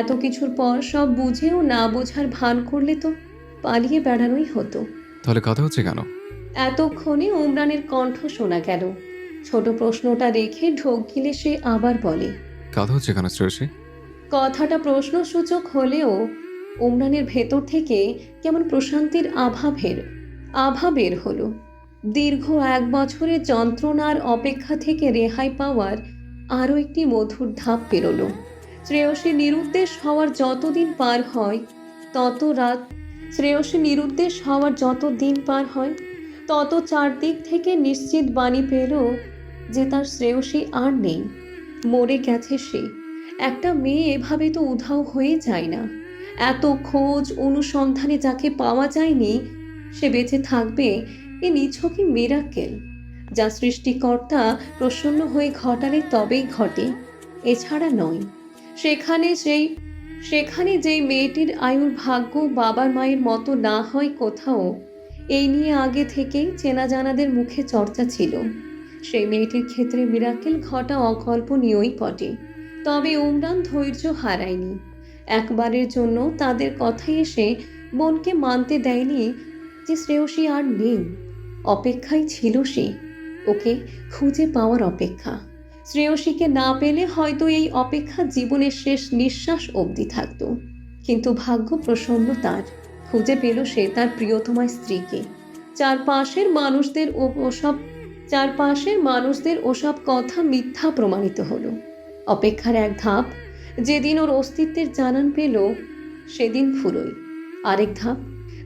এত কিছুর পর সব বুঝেও না বোঝার ভান করলে তো পালিয়ে বেড়ানোই হতো। তাহলে কথা হচ্ছে কেন? এতক্ষণে উমরানের কণ্ঠ শোনা গেল। ছোট প্রশ্নটা রেখে ঢোক গিলে সে আবার বলে, কথা হচ্ছে কেন শ্রেয়সী? কথাটা প্রশ্নসূচক হলেও উমরানের ভেতর থেকে কেমন প্রশান্তির আভা বের হলো। দীর্ঘ 1 বছরের যন্ত্রণার অপেক্ষা থেকে রেহাই পাওয়ার আরও একটি মধুর ধাপ পেরোলো। শ্রেয়সী নিরুদ্দেশ হওয়ার যত দিন পার হয় তত চারদিক থেকে নিশ্চিত বাণী পেল যে তার শ্রেয়সী আর নেই, মরে গেছে সে। একটা মেয়ে এভাবে তো উধাও হয়ে যায় না। এত খোঁজ অনুসন্ধানে যাকে পাওয়া যায়নি সে বেঁচে থাকবে, এ নিছকই মিরাকেল, যা সৃষ্টিকর্তা প্রসন্ন হয়ে ঘটালে তবেই ঘটে, এছাড়া নয়। সেখানে যেই মেয়েটির আয়ুর ভাগ্য বাবার মায়ের মতো না হয় কোথাও, এই নিয়ে আগে থেকেই চেনা জানাদের মুখে চর্চা ছিল। সেই মেয়েটির ক্ষেত্রে মিরাকেল ঘটা অকল্পনীয়ই বটে। তবে উমরান ধৈর্য হারায়নি। একবারের জন্য তাদের কথায় এসে বোনকে মানতে দেয়নি যে শ্রেয়সী আর নেই। অপেক্ষায় ছিল সে, ওকে খুঁজে পাওয়ার অপেক্ষা। শ্রেয়সীকে না পেলে হয়তো এই অপেক্ষা জীবনের শেষ নিঃশ্বাস অবধি থাকত। কিন্তু ভাগ্য প্রসন্ন তার, খুঁজে পেল সে তার প্রিয়তমা স্ত্রীকে। চারপাশের মানুষদের ওসব কথা মিথ্যা প্রমাণিত হলো। অপেক্ষার এক ধাপ, যেদিন ওর অস্তিত্বের জানান পেল সেদিন ফুরোয়। আরেক ধাপ,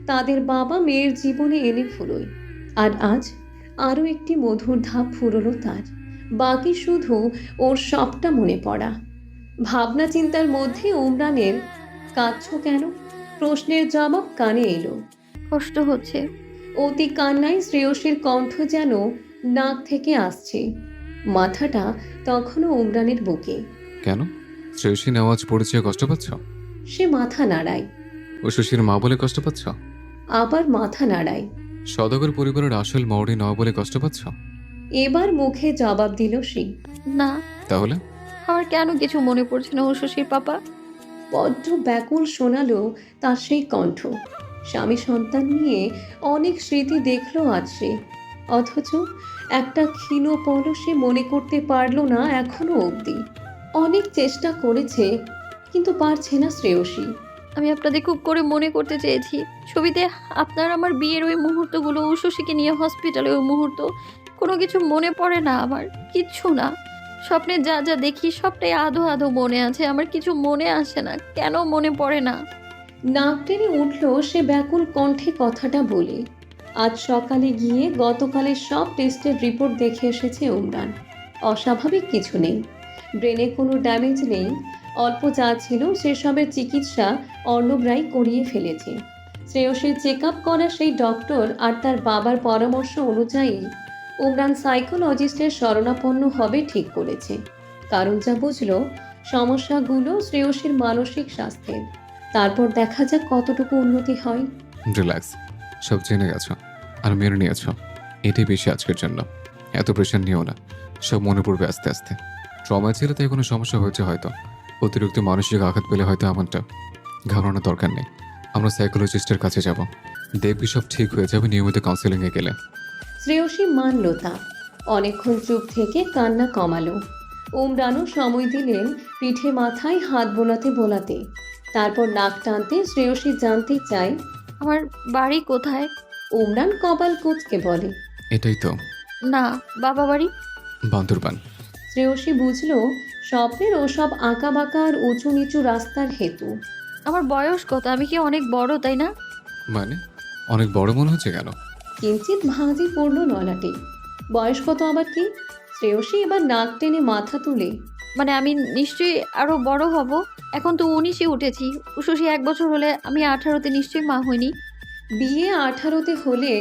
তাদের বাবা মেয়ের জীবনে এনে ফুরোয়। আর আজ আরও একটি মধুর ধাপ ফুরলো তার। বাকি শুধু ওর সবটা মনে পড়া। ভাবনা চিন্তার মধ্যে উমরানের কাঁদছো কেন প্রশ্নের জবাব কানে এলো। কষ্ট হচ্ছে। অতি কান্নায় শ্রেয়সীর কণ্ঠ যেন নাক থেকে আসছে। মাথাটা তখনও উমরানের বুকে। কেন? শ্রেয়সী নেওয়াজ পড়েছে কষ্ট পাচ্ছ? সে মাথা নাড়ায়, ও শশীর মা বলে কষ্ট পাচ্ছ? আবার মাথা নাড়ায়। সদাগর পরিবারের আসল মৌরি নয় বলে কষ্ট পাচ্ছ? এবার মুখে জবাব দিল সে। না, তাহলে আমার কেন কিছু মনে পড়ছে না উষসীর পাপা। বড্ড ব্যাকুল শোনালো তার সেই কণ্ঠ। স্বামী সন্তান নিয়ে অনেক স্মৃতি দেখলো আজ সে, অথচ একটা ক্ষীণ পলও সে মনে করতে পারলো না এখনো অবধি। অনেক চেষ্টা করেছে কিন্তু পারছে না শ্রেয়সী। আমি আপনাদের খুব করে মনে করতে চেয়েছি। ছবিতে আপনার আমার বিয়ের ওই মুহূর্তগুলো, উষসীকে নিয়ে হসপিটালে ওই মুহূর্ত, কোনো কিছু মনে পড়ে না আমার, কিচ্ছু না। স্বপ্নে যা যা দেখি সবটাই আধো আধো মনে আছে, আমার কিছু মনে আসে না। কেন মনে পড়ে না? নাক টেনে উঠল সে ব্যাকুল কণ্ঠে কথাটা বলে। আজ সকালে গিয়ে গতকালের সব টেস্টের রিপোর্ট দেখে এসেছে উমরান। অস্বাভাবিক কিছু নেই, ব্রেনে কোনো ড্যামেজ নেই। অল্প যা ছিল সেসবের চিকিৎসা অর্ণব রায় করিয়ে ফেলেছে। শ্রেয়সীর চেক আপ করা সেই ডক্টর আর তার বাবার পরামর্শ অনুযায়ী উমরান সাইকোলজিস্টের শরণাপন্ন হবে ঠিক করেছে। কারণ যা বুঝলো সমস্যাগুলো শ্রেয়সীর মানসিক স্বাস্থ্যের। তারপর দেখা যাক কতটুকু উন্নতি হয়। রিল্যাক্স, সব জেনে গেছো আর মেনে নিয়েছ, এটাই বেশি আজকের জন্য। এত প্রেশার নিও না, সব মনে পড়বে আস্তে আস্তে। ট্রমা ছিল তাই কোনো সমস্যা হয়েছে হয়তো, অতিরিক্ত মানসিক আঘাত পেলে হয়তো এমনটা। ঘাবড়ানোর দরকার নেই, আমরা সাইকোলজিস্টের কাছে যাব, দেখবি সব ঠিক হয়ে যাবে নিয়মিত কাউন্সেলিংয়ে গেলে। শ্রেয়সী মানল তা। অনেকক্ষণ চুপ থেকে কান্না কমালো। উমরানও সময় দিলেন পিঠে মাথায় হাত বোলাতে বোলাতে। তারপর নাক টানতে শ্রেয়সী জানতে চায় আমার বাড়ি কোথায়? উমরান কপাল কুঁচকে বলে, এটাই তো, না, বাবা বাড়ি। বান্দরবান। শ্রেয়সী বুঝল স্বপ্নের ওসব আঁকা বাঁকা আর উঁচু নিচু রাস্তার হেতু। আমার বয়স কত? আমি কি অনেক বড়, তাই না? মানে অনেক বড় মনে হচ্ছে কেন? কিঞ্চিত ভাঁজি পড়ল ললাটে। বয়স কত আবার কি? শ্রেয়সী এবার নাক টেনে মাথা তুলে, মানে আমি নিশ্চয়ই আরো বড় হব। এখন তো 19-এ উঠেছি। উষসী 1 বছর হলে আমি 18-তে নিশ্চয়ই মা হইনি। বিয়ে 18-তে হলে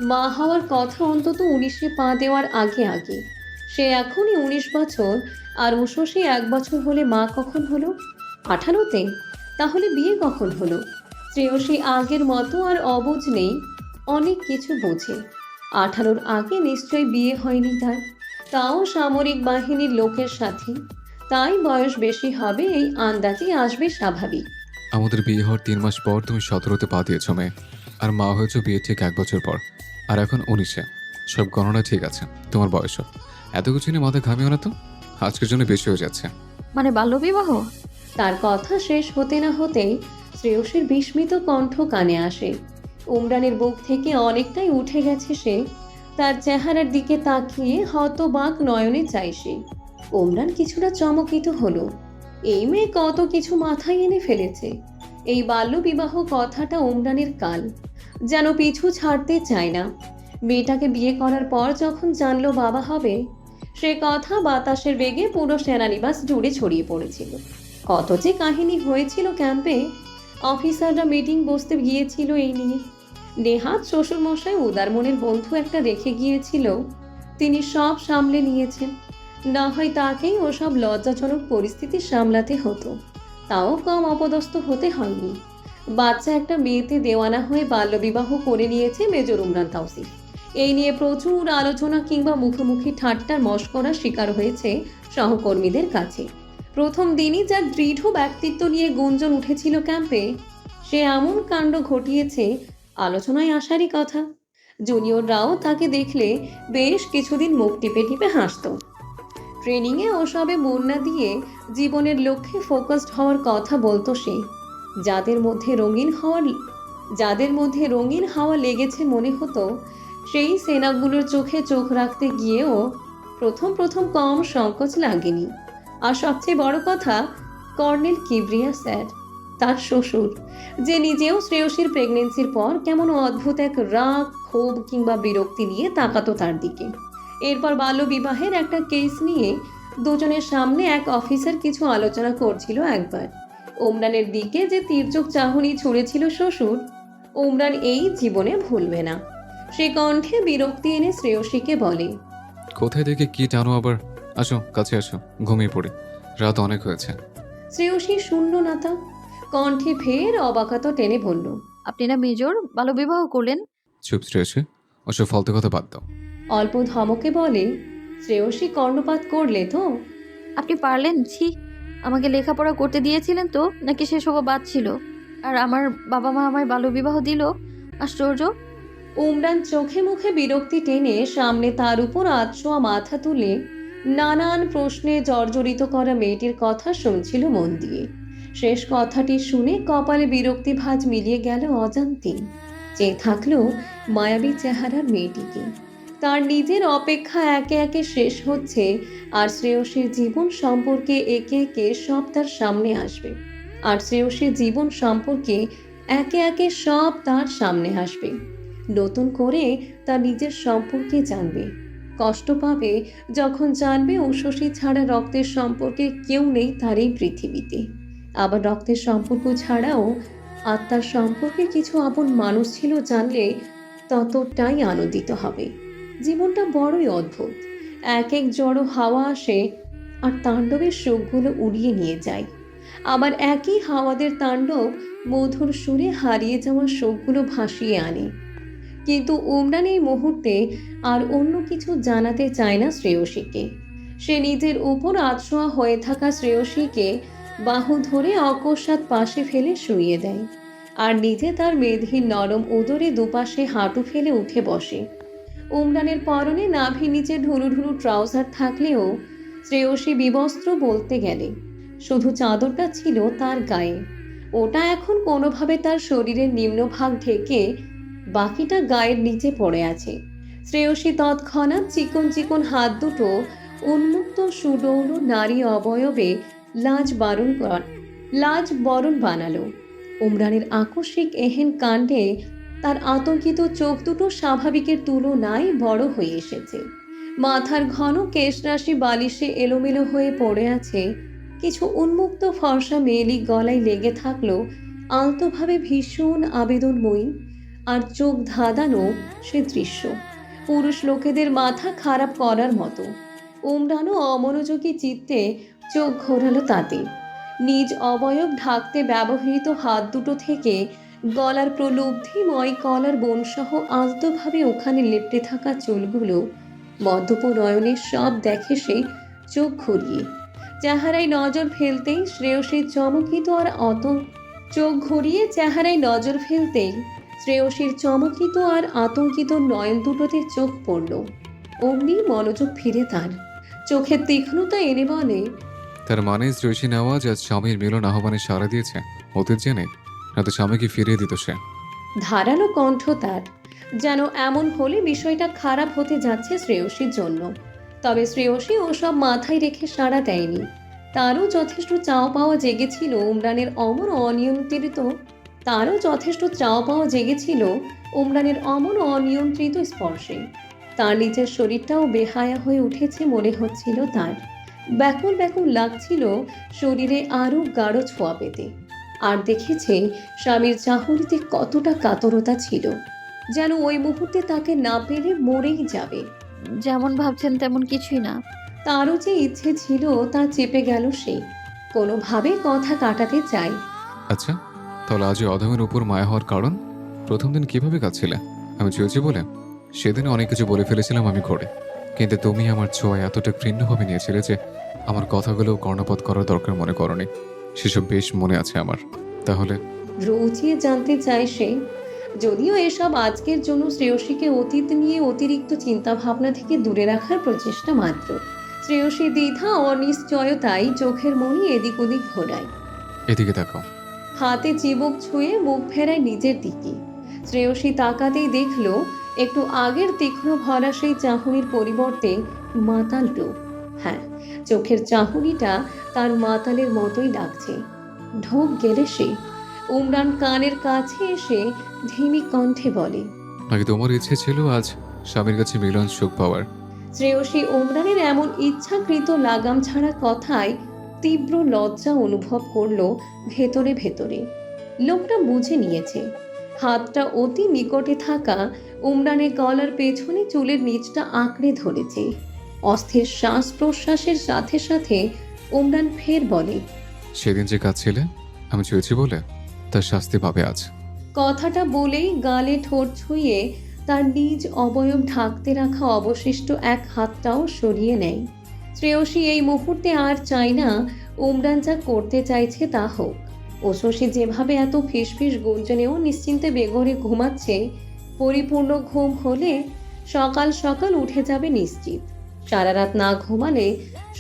মা হওয়ার কথা অন্তত 19-এ পা দেওয়ার আগে আগে। সে এখনই 19 বছর, আর উষসী 1 বছর হলে মা কখন হলো? 18-তে? তাহলে বিয়ে কখন হলো? শ্রেয়সী আগের মতো আর অবুঝ নেই, অনেক কিছু বোঝে। 18-র আগে নিশ্চয়ই বিয়ে হয়নি তার, তাও সামরিক বাহিনীর লোকের সাথে। তাই বয়স বেশি হবে এই আন্দাজই আসবে স্বাভাবিক। আমাদের বিয়ে হওয়ার 3 মাস পর তুমি 17-তে পা দিয়েছ মেয়ে, আর মা হয়েছে বিয়ে ঠিক 1 বছর পর, আর এখন 19-এ। সব গণনা ঠিক আছে তোমার বয়সও। এত কিছু নিয়ে মাথা ঘামিও না তো, আজকের জন্য বেশি হয়ে যাচ্ছে। মানে বাল্যবিবাহ? তার কথা শেষ হতে না হতেই শ্রেয়সীর বিস্মিত কণ্ঠ কানে আসে। উমরানের বুক থেকে অনেকটাই উঠে গেছে সে। তার চেহারার দিকে তাকিয়ে হতবাক নয়নে চায় সে। উমরান কিছুটা চমকিত হলো। এই মেয়ে কত কিছু মাথায় এনে ফেলেছে। এই বাল্যবিবাহ কথাটা উমরানের কাল, যেন পিছু ছাড়তে চায় না। মেয়েটাকে বিয়ে করার পর যখন জানলো বাবা হবে, সে কথা বাতাসের বেগে পুরো সেনানিবাস জুড়ে ছড়িয়ে পড়েছিল। কত যে কাহিনী হয়েছিল ক্যাম্পে। অফিসাররা মিটিং বসতে গিয়েছিল এই নিয়ে। নেহাত শ্বশুরমশাই উদার মনের বন্ধু একটা রেখে গিয়েছিল, তিনি সব সামলে নিয়েছেন। না হয় তাকেই ওসব লজ্জাজনক পরিস্থিতি সামলাতে হতো, তাও কম অপদস্থ হতে হয়নি। বাচ্চা একটা মেয়েতে দেওয়ানা হয়ে বাল্যবিবাহ করে নিয়েছে মেজর উমরান তাওসিফ। এই নিয়ে প্রচুর আলোচনা কিংবা মুখোমুখি ঠাট্টার মশকরার শিকার হয়েছে সহকর্মীদের কাছে। প্রথম দিনই যার দৃঢ় ব্যক্তিত্ব নিয়ে গুঞ্জন উঠেছিল ক্যাম্পে, সে এমন কাণ্ড ঘটিয়েছে আলোচনায় আসারই কথা। জুনিয়ররাও তাকে দেখলে বেশ কিছুদিন মুখ টিপে টিপে হাসত। ট্রেনিংয়ে ওসবে মন না দিয়ে জীবনের লক্ষ্যে ফোকাসড হওয়ার কথা বলতো সে। যাদের মধ্যে রঙিন হাওয়া লেগেছে মনে হতো, সেই সেনাগুলোর চোখে চোখ রাখতে গিয়েও প্রথম কম সংকোচ লাগেনি। আর সবচেয়ে বড় কথা, কর্নেল কিবরিয়া স্যার, তার শ্বশুর, যে নিজেও শ্রেয়সীর প্রেগনেন্সির পর কেমন অদ্ভুত এক রাগ, ক্ষোভ কিংবা বিরক্তি নিয়ে তাকাতো তার দিকে। এরপর বাল্যবিবাহের একটা কেস নিয়ে দুজনের সামনে এক অফিসার কিছু আলোচনা করছিল একবার। ওমরানের দিকে যে তির্যক চাহনি ছুঁড়েছিল শ্বশুর, ওমরান এই জীবনে ভুলবে না। সে কণ্ঠে বিরক্তি এনে শ্রেয়সীকে বলে, কোথায় দেখে কি টানো আবার? আসো, কাছে আসো, ঘুমিয়ে পড়ি, রাত অনেক হয়েছে। শ্রেয়সী শূন্য নাতা কণ্ঠে ফের অবাকাত টেনে বলল, আপনি না মেজর, বাল্যবিবাহ করলেন? চুপ শ্রেয়সী, ওসব ফালতু কথা বাদ দাও। অল্প ধমকে বলে। শ্রেয়সী কর্ণপাত করলে তো। আপনি পারলেন? ছি, আমাকে লেখাপড়া করতে দিয়েছিলেন তো, নাকি সেসবও বাদ ছিল? আর আমার বাবা মা আমায় বাল্যবিবাহ দিল? আশ্চর্য। উমরান চোখে মুখে বিরক্তি টেনে সামনে তার উপর আধশোয়া মাথা তুলে নানান প্রশ্নে জর্জরিত করা মেয়েটির কথা শুনছিল মন দিয়ে। শেষ কথাটি শুনে কপালে বিরক্তি ভাঁজ মিলিয়ে গেল অজান্তেই। চেয়ে থাকলো মায়াবী চেহারার মেয়েটিকে। তার নিজের অপেক্ষা একে একে শেষ হচ্ছে, আর শ্রেয়সীর জীবন সম্পর্কে একে একে সব তার সামনে আসবে। নতুন করে তার নিজের সম্পর্কে জানবে। কষ্ট পাবে যখন জানবে উষসী ছাড়া রক্তের সম্পর্কে কেউ নেই তার এই পৃথিবীতে। আবার রক্তের সম্পর্ক ছাড়াও আত্মার সম্পর্কে কিছু আপন মানুষ ছিল জানলে ততটাই আনন্দিত হবে। জীবনটা বড়ই অদ্ভুত। এক এক জড়ো হাওয়া আসে আর তাণ্ডবের সুখগুলো উড়িয়ে নিয়ে যায়। আবার একই হাওয়াদের তাণ্ডব মধুর সুরে হারিয়ে যাওয়া সুখগুলো ভাসিয়ে আনে। কিন্তু উমরান এই মুহূর্তে আর অন্য কিছু জানাতে চায় না শ্রেয়সীকে। সে নিজের উপর আধশোয়া হয়ে থাকা শ্রেয়সীকে বাহু ধরে অকস্মাৎ পাশে ফেলে শুইয়ে দেয়, আর নিজে তার মেধির নরম উদরে দুপাশে হাঁটু ফেলে উঠে বসে। উমরানের পরনে নাভি নিচে ঢুলু ঢুলু ট্রাউজার থাকলেও শ্রেয়সী বিবস্ত্র বলতে গেলে। শুধু চাদরটা ছিল তার গায়ে, ওটা এখন কোনোভাবে তার শরীরের নিম্নভাগ ঢেকে বাকিটা গায়ের নিচে পড়ে আছে। শ্রেয়সী তৎক্ষণাৎ চিকন চিকন হাত দুটো উন্মুক্ত সুডৌল নারী অবয়বে লাজ বরণ বানালো। উমরানের আকস্মিক এহেন কাণ্ডে তার আতঙ্কিত চোখ দুটো স্বাভাবিকের তুলনায় বড় হয়ে এসেছে। মাথার ঘন কেশরাশি বালিশে এলোমেলো হয়ে পড়ে আছে। কিছু উন্মুক্ত ফর্সা মেয়েলি গলায় লেগে থাকলো আলতোভাবে ভীষণ আবেদনময়ী আর চোখ ধাঁধানো সে দৃশ্য পুরুষ লোকেদের মাথা খারাপ করার মতো। উমরানও অমনোযোগী চিত্তে চোখ ঘোরালো তাতে। নিজ অবয়ব ঢাকতে ব্যবহৃত হাত দুটো থেকে গলার প্রলব্ধিময় কলার বনসহ আলতোভাবে ওখানে লেপ্টে থাকা চুলগুলো মদ্যপ নয়নের সব দেখে সে চোখ ঘুরিয়ে। চেহারায় নজর ফেলতেই শ্রেয়সীর চমকিত আর আতঙ্কিত নয়ন দুটোতে চোখ পড়ল। অমনি মনোযোগ ফিরে তার চোখের তীক্ষ্ণতা এনে বলে, তার মানে শ্রেয়সী নেওয়াজ আজ স্বামীর মিলন আহ্বানে সাড়া দিয়েছে, অতীত জেনে, নয়তো স্বামীকে ফিরিয়ে দিত সে। ধারালো কণ্ঠ তার, যেন এমন হলে বিষয়টা খারাপ হতে যাচ্ছে শ্রেয়সীর জন্য। তবে শ্রেয়সী ওসব মাথায় রেখে সাড়া দেয়নি। তারও যথেষ্ট চাও পাওয়া জেগেছিল উমরানের অমন অনিয়ন্ত্রিত স্পর্শে। তার নিজের শরীরটাও বেহায়া হয়ে উঠেছে মনে হচ্ছিল তার। ব্যাকুল ব্যাকুল লাগছিল শরীরে আরও গাঢ় ছোঁয়া পেতে। আর দেখেছে স্বামীর চাহনিতে কতটা কাতরতা ছিল, যেন ওই মুহূর্তে তাকে না পেলে মরেই যাবে। যেমন ভাবছেন তেমন কিছুই না। তারও যে ইচ্ছে ছিল তা চেপে গেল সে। কোনোভাবে কথা কাটাতে চায়। আচ্ছা, তাহলে আজ অধমের উপর মায়া হওয়ার কারণ? প্রথম দিন কিভাবে কাটছিলে? আমি চেয়েছি বলে? সেদিনে অনেক কিছু বলে ফেলেছিলাম আমি করে, কিন্তু তুমি আমার ছোঁয়া এতটা ঘৃণ্যভাবে নিয়েছিলে যে আমার কথাগুলো কর্ণপাত করার দরকার মনে করনি। সেসব বেশ মনে আছে আমার। তাহলে রুচিয়ে জানতে চায় সে। যদিও এসব আজকের জন্য শ্রেয়সীকে অতীত নিয়ে অতিরিক্ত চিন্তাভাবনা থেকে দূরে রাখার প্রচেষ্টা মাত্র। শ্রেয়সী দ্বিধা অনিশ্চয়তায় চোখের মনি এদিক ওদিক ঘোরায়। এদিকে তাকাও। হাতে চিবুক ছুঁয়ে মুখ ফেরায় নিজের দিকে। শ্রেয়সী তাকাতেই দেখল একটু আগের তীক্ষ্ণ ভরা সেই চাহনির পরিবর্তে মাতাল রূপ। হ্যাঁ, চোখের চাহনিটা তার মাতালের মতোই লাগছে। ঢোক গেলে সে। উমরান কানের কাছে এসে ধিমি কণ্ঠে বলে, নাকি তোমার ইচ্ছে ছিল আজ স্বামীর কাছে মিলন সুখ পাওয়ার? শ্রেয়সী উমরানের এমন ইচ্ছাকৃত লাগাম ছাড়া কথায় তীব্র লজ্জা অনুভব করলো ভেতরে ভেতরে। লোকটা বুঝে নিয়েছে। হাতটা অতি নিকটে থাকা উমরানের গলার পেছনে চুলের নিচটা আঁকড়ে ধরেছে। অস্থির শ্বাস প্রশ্বাসের সাথে সাথে উমরান ফের বলে, সেদিন যে কাঁদছিলে আমি চেয়েছি বলে, তার শাস্তি পাবে আজ। কথাটা বলেই গালে ঠোঁট ছুঁয়ে তার নিজ অবয়ব ঢাকতে রাখা অবশিষ্ট এক হাতটাও সরিয়ে নেয়। শ্রেয়সী এই মুহূর্তে আর চায় না উমরান যা করতে চাইছে তা হোক। ওশসী যেভাবে এত ফিসফিস গুঞ্জনেও নিশ্চিন্তে বেঘরে ঘুমাচ্ছে, পরিপূর্ণ ঘুম হলে সকাল সকাল উঠে যাবে নিশ্চিত। সারা রাত না ঘুমালে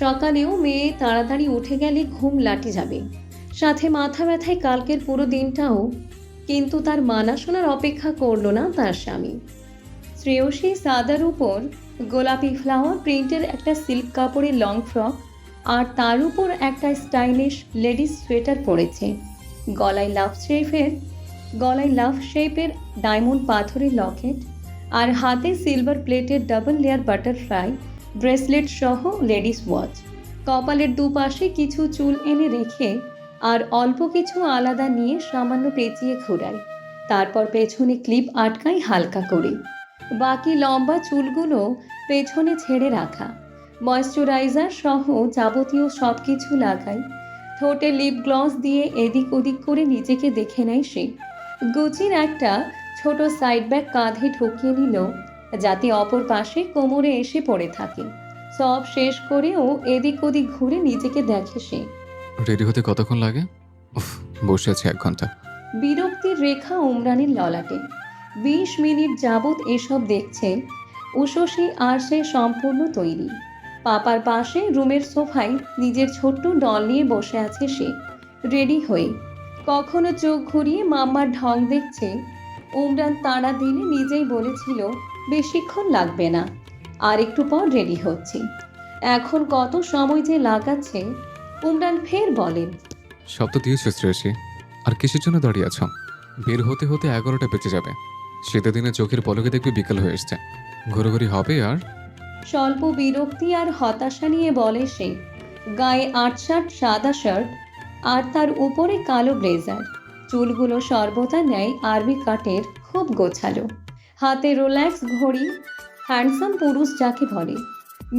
সকালেও মেয়ে তাড়াতাড়ি উঠে গেলে ঘুম লাটে যাবে, সাথে মাথা ব্যথায় কালকের পুরো দিনটাও। কিন্তু তার মানা শোনার অপেক্ষা করল না তার স্বামী। শ্রেয়সী সাদার উপর গোলাপি ফ্লাওয়ার প্রিন্টের একটা সিল্ক কাপড়ের লং ফ্রক আর তার উপর একটা স্টাইলিশ লেডিস সোয়েটার পরেছে। গলায় লাভ শেপের ডায়মন্ড পাথরের লকেট আর হাতে সিলভার প্লেটের ডাবল লেয়ার বাটারফ্লাই ব্রেসলেট সহ লেডিস ওয়াচ। কপালের দুপাশে কিছু চুল এনে রেখে আর অল্প কিছু আলাদা নিয়ে সামান্য পেঁচিয়ে ঘোরায়। তারপর পেছনে ক্লিপ আটকায় হালকা করে। বাকি লম্বা চুলগুলো পেছনে ছেড়ে রাখা। ময়েশ্চারাইজার সহ যাবতীয় সব কিছু লাগায়। ঠোঁটে লিপ গ্লস দিয়ে এদিক ওদিক করে নিজেকে দেখে নেয় সে। গুচির একটা ছোট সাইড ব্যাগ কাঁধে ঢুকিয়ে নিল, যাতে অপর পাশে কোমরে এসে পড়ে থাকে। সব শেষ করেও এদিক ওদিক ঘুরে নিজেকে দেখে সে। রেডি হতে কতক্ষণ লাগে? উফ, বসে আছি 1 ঘন্টা। বিরক্তির রেখা উমরানের ললাটে। 20 মিনিট যাবৎ এসব দেখছে উশসী, আর সে সম্পূর্ণ তৈরি। পাপার পাশে রুমের সোফায় নিজের ছোট্ট ডল নিয়ে বসে আছে সে, রেডি হয়ে। কখনো চোখ ঘুরিয়ে মাম্মার ঢং দেখছে। উমরান তাড়া দিলে নিজেই বলেছিল বেশিক্ষণ লাগবে না, আর একটু পর রেডি হচ্ছি। এখন কত সময় যে লাগাচ্ছে। উমরান ফের বলেন, সব তো দিয়েছে শ্রেয়সী, আর কিসের জন্য দাঁড়িয়ে আছো? বের হতে হতে 11টা বেঁচে যাবে। শীতের দিনে চোখের পলকে দেখবে বিকেল হয়ে এসছে। ঘোরাঘুরি হবে আর। স্বল্প বিরক্তি আর হতাশা নিয়ে বলে সে। গায়ে 8-শার্ট সাদা শার্ট আর তার উপরে কালো ব্লেজার। চুলগুলো সর্বদা নেয় আরবি কাটের, খুব গোছালো। হাতে রোল্যাক্স ঘড়ি। হ্যান্ডসাম পুরুষ যাকে বলে।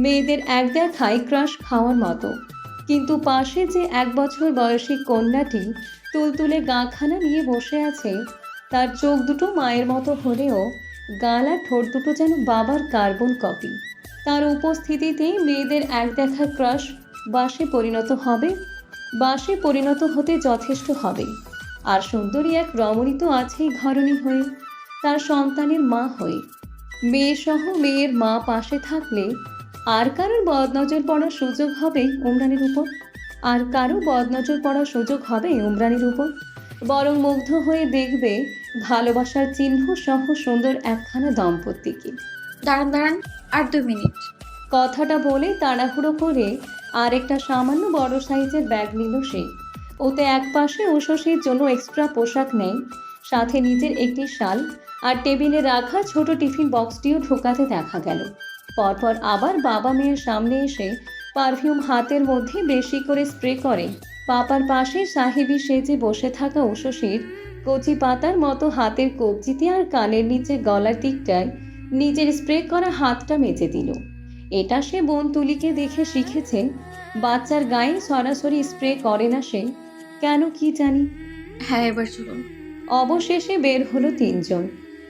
মেয়েদের এক দেখায় ক্রাশ খাওয়ার মতো। কিন্তু পাশে যে 1 বছর বয়সী কন্যাটি তুলতুলে গাঁখানা নিয়ে বসে আছে, তার চোখ দুটো মায়ের মতো হলেও গাল আর ঠোঁট দুটো যেন বাবার কার্বন কপি। তার উপস্থিতিতেই মেয়েদের এক দেখা ক্রাশ বাসে পরিণত হতে যথেষ্ট হবে। আর সুন্দরী এক রমণী তো আছেই ঘরণী হয়ে, তার সন্তানের মা হয়ে। মেয়েসহ মেয়ের মা পাশে থাকলে আর কারোর বদনজর পড়ার সুযোগ হবে উমরানের উপর। বরং মুগ্ধ হয়ে দেখবে ভালোবাসার চিহ্ন সহ সুন্দর একখানা দম্পতিকে। দাঁড়ান আর 2 মিনিট। কথাটা বলে তাড়াহুড়ো করে আর একটা সামান্য বড় সাইজের ব্যাগ নিল সে। ওতে এক পাশে উশসীর জন্য এক্সট্রা পোশাক নেয়, সাথে নিজের একটি শাল আর টেবিলে রাখা ছোট টিফিন বক্সটিও ঢোকাতে দেখা গেল। পরপর আবার বাবা মেয়ের সামনে এসে পারফিউম হাতের মধ্যে বেশি করে স্প্রে করে। পাপার পাশে সাহেবী সেজে বসে থাকা উষসীর কচি পাতার মতো হাতের কবজিতে আর কানের নিচে গলার দিকটায় নিজের স্প্রে করা হাতটা মেজে দিল। এটা সে বোন তুলিকে দেখে শিখেছে। বাচ্চার গায়ে সরাসরি স্প্রে করে না সে, কেন কি জানি। হ্যাঁ, এবার চলুন। অবশেষে বের হলো তিনজন।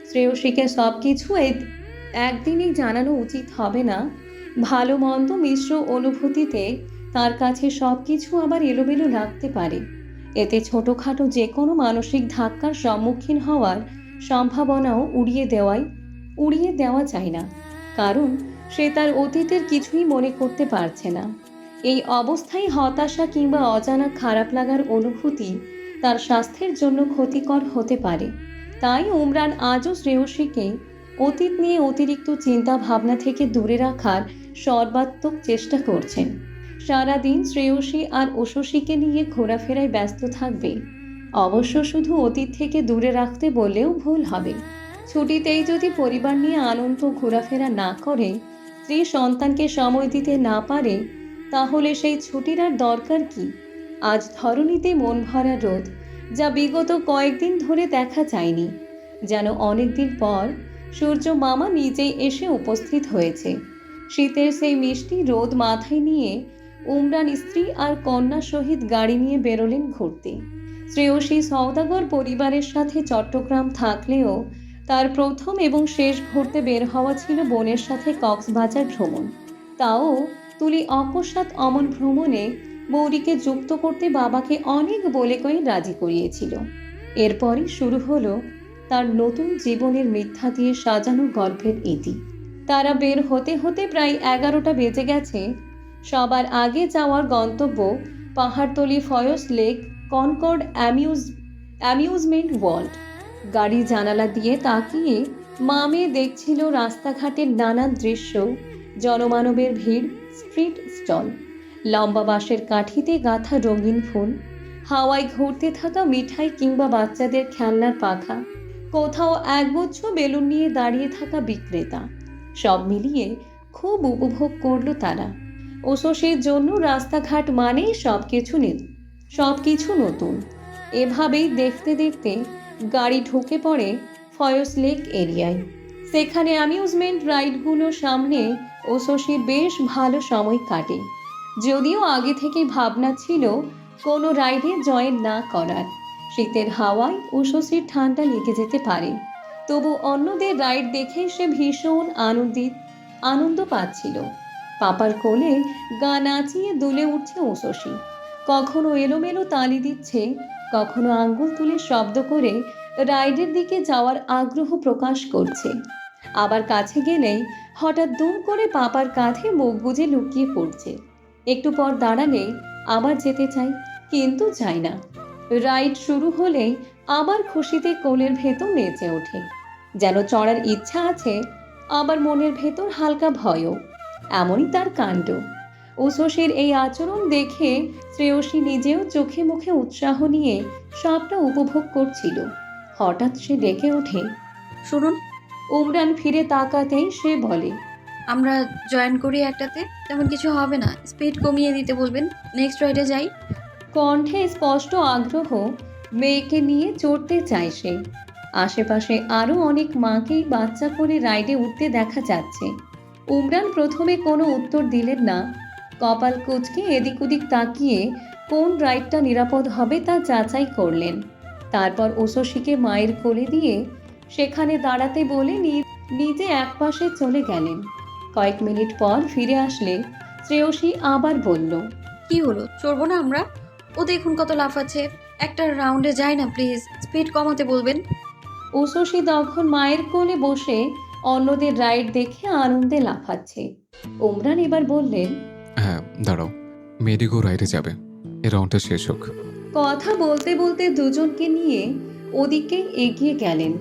শ্রেয়সীকে সব কিছু একদিনই জানানো উচিত হবে না। ভালো মন্দ মিশ্র অনুভূতিতে তার কাছে সব কিছু আবার এলোমেলো লাগতে পারে। এতে ছোটোখাটো যে কোনো মানসিক ধাক্কার সম্মুখীন হওয়ার সম্ভাবনাও উড়িয়ে দেওয়া যায় না, কারণ সে তার অতীতের কিছুই মনে করতে পারছে না। এই অবস্থায় হতাশা কিংবা অজানা খারাপ লাগার অনুভূতি তার স্বাস্থ্যের জন্য ক্ষতিকর হতে পারে। তাই উমরান আজও শ্রেয়সীকে অতীত নিয়ে অতিরিক্ত চিন্তা ভাবনা থেকে দূরে রাখার সর্বাত্মক চেষ্টা করছেন। সারাদিন শ্রেয়সী আর উষসীকে নিয়ে ঘোরাফেরায় ব্যস্ত থাকবে। অবশ্য শুধু অতীত থেকে দূরে রাখতে বললেও ভুল হবে। ছুটিতেই যদি পরিবার নিয়ে আনন্দ ঘোরাফেরা না করে, স্ত্রী সন্তানকে সময় দিতে না পারে, তাহলে সেই ছুটির আর দরকার কি? আজ ধরণীতে মন ভরা রোদ, যা বিগত কয়েকদিন ধরে দেখা যায়নি। যেন অনেকদিন পর সূর্য মামা নিজেই এসে উপস্থিত হয়েছে। শীতের সেই মিষ্টি রোদ মাথায় নিয়ে উমরান স্ত্রী আর কন্যা সহিত গাড়ি নিয়ে বেরোলেন ঘুরতে। শ্রেয়সী সওদাগর পরিবারের সাথে চট্টগ্রাম থাকলেও তার প্রথম এবং শেষ ঘুরতে বের হওয়া ছিল বোনের সাথে কক্সবাজার ভ্রমণ। তাও তুলি অকস্মাৎ অমন ভ্রমণে বৌরিকে যুক্ত করতে বাবাকে অনেক বলে কয়ে রাজি করিয়েছিল। এরপরই শুরু হলো তার নতুন জীবনের মিথ্যা দিয়ে সাজানো গল্পের ইতি। তারা বের হতে হতে প্রায় 11টা বেজে গেছে। সবার আগে যাওয়ার গন্তব্য Pahartali Foy's lake Concord amusement world. গাড়ির জানালা দিয়ে তাকিয়ে মা মেয়ে দেখছিল রাস্তাঘাটের নানান দৃশ্য, জনমানবের ভিড়, স্ট্রিট স্টল, লম্বা বাঁশের কাঠিতে গাঁথা রঙিন ফুল, হাওয়ায় ঘুরতে থাকা মিঠাই কিংবা বাচ্চাদের খেলনার পাখা, কোথাও একগুচ্ছ বেলুন নিয়ে দাঁড়িয়ে থাকা বিক্রেতা। সব মিলিয়ে খুব উপভোগ করলো তারা। উষসীর জন্য রাস্তাঘাট মানেই সবকিছু নতুন। এভাবেই দেখতে দেখতে গাড়ি ঢুকে পড়ে ফয়স লেক এরিয়ায়। সেখানে অ্যামিউজমেন্ট রাইডগুলোর সামনে উষসীর বেশ ভালো সময় কাটে। যদিও আগে থেকে ভাবনা ছিল কোনো রাইডে জয়েন না করার। শীতের হাওয়ায় উষসীর ঠান্ডা লেগে যেতে পারে, তবু অন্যদের রাইড দেখে সে ভীষণ আনন্দ পাচ্ছিল। পাপার কোলে গা নাচিয়ে দুলে উঠছে উষসী। কখনো এলোমেলো তালি দিচ্ছে, কখনো আঙ্গুল তুলে শব্দ করে রাইডের দিকে যাওয়ার আগ্রহ প্রকাশ করছে। আবার কাছে গেলেই হঠাৎ দুম করে পাপার কাঁধে মুখ গুজে লুকিয়ে পড়ছে। একটু পর দাঁড়ালে আবার যেতে চাই, কিন্তু চাই না। রাইড শুরু হলেই আবার খুশিতে কোলের ভেতর নেচে ওঠে, যেন চড়ার ইচ্ছা আছে, আবার মনের ভেতর হালকা ভয়ও। এমনই তার কাণ্ড। উষসীর এই আচরণ দেখে শ্রেয়সী নিজেও চোখে মুখে উৎসাহ নিয়ে সবটা উপভোগ করছিল। হঠাৎ সে ডেকে ওঠে, শুনুন, উমরান ফিরে তাকাতেই সে বলে, আমরা জয়েন করি একটাতে। তেমন কিছু হবে না, স্পিড কমিয়ে দিতে বলবেন। নেক্সট রাইডে যাই। কণ্ঠে স্পষ্ট আগ্রহ। মেয়েকে নিয়ে চড়তে চায় সে। আশেপাশে আরও অনেক মাকেই বাচ্চা করে রাইডে উঠতে দেখা যাচ্ছে। উমরান প্রথমে কোনো উত্তর দিলেন না। কপাল কুঁচকে এদিক ওদিক তাকিয়ে কোন রাইডটা নিরাপদ হবে তা যাচাই করলেন। তারপর উষসীকে মায়ের কোলে দিয়ে সেখানে দাঁড়াতে বলে নিজে একপাশে চলে গেলেন। কয়েক মিনিট পর ফিরে আসলে শ্রেয়সী আবার বলল, কি হলো, চড়বো না আমরা? ও দেখুন কত লাফাচ্ছে। একটা রাউন্ডে যাই না প্লিজ, স্পিড কমাতে বলবেন। উষসী তখন মায়ের কোলে বসে অন্যদের রাইড দেখে আনন্দে লাফাচ্ছে। উমরান এবার বললেন, হ্যাঁ দাঁড়াও, মেডিগো রাইডে যাবে, এ রাউন্ডটা শেষ হোক। কথা বলতে বলতে দুজনকে নিয়ে ওদিকে এগিয়ে গেলেন।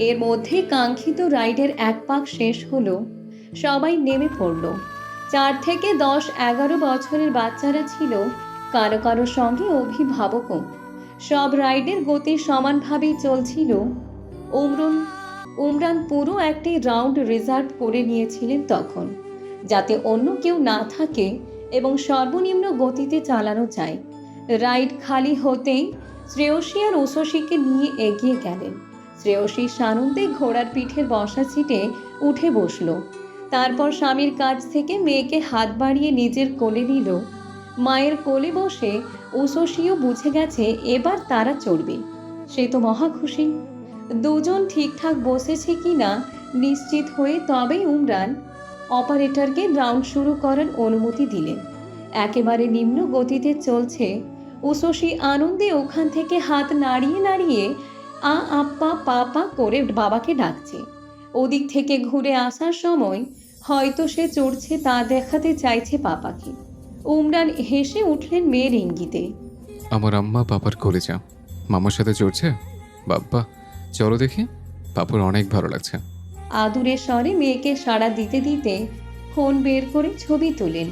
এর মধ্যে কাঙ্ক্ষিত রাইডের এক পাক শেষ হলো। সবাই নেমে পড়ল। 4 থেকে 10-11 বছরের বাচ্চারা ছিল, কারো কারো সঙ্গে অভিভাবকও। সব রাইডের গতি সমানভাবেই চলছিল। উমরান পুরো একটি রাউন্ড রিজার্ভ করে নিয়েছিলেন তখন, যাতে অন্য কেউ না থাকে এবং সর্বনিম্ন গতিতে চালানো যায়। রাইড খালি হতেই শ্রেয়সী আর ঊষসীকে নিয়ে এগিয়ে গেলেন। শ্রেয়সী সানন্দে ঘোড়ার পিঠের বসা সিটে উঠে বসল। তারপর স্বামীর কাছ থেকে মেয়েকে হাত বাড়িয়ে নিজের কোলে নিল। মায়ের কোলে বসে ঊষসীও বুঝে গেছে এবার তারা চড়বে। সে তো মহা খুশি। দুজন ঠিকঠাক বসেছে কিনা নিশ্চিত হয়ে তবেই উমরান অপারেটরকে রাউন্ড শুরু করার অনুমতি দিলেন। একেবারে নিম্ন গতিতে চলছে। ঊষসী আনন্দে ওখান থেকে হাত নাড়িয়ে নাড়িয়ে আপ্পা পাপা করে বাবাকে ডাকছে। ওদিক থেকে ঘুরে আসার সময় হয়তো সে চড়ছে তা দেখাতে চাইছে পাপাকে। উমরান হেসে উঠলেন মেয়ের ইঙ্গিতে। আমার আম্মা পাপার কোলে যা, মামার সাথে চড়ছে। বাপ্পা চলো দেখি, পাপুর অনেক ভালো লাগছে। আদুরে স্বরে মেয়েকে সাড়া দিতে দিতে ফোন বের করে ছবি তোলেন।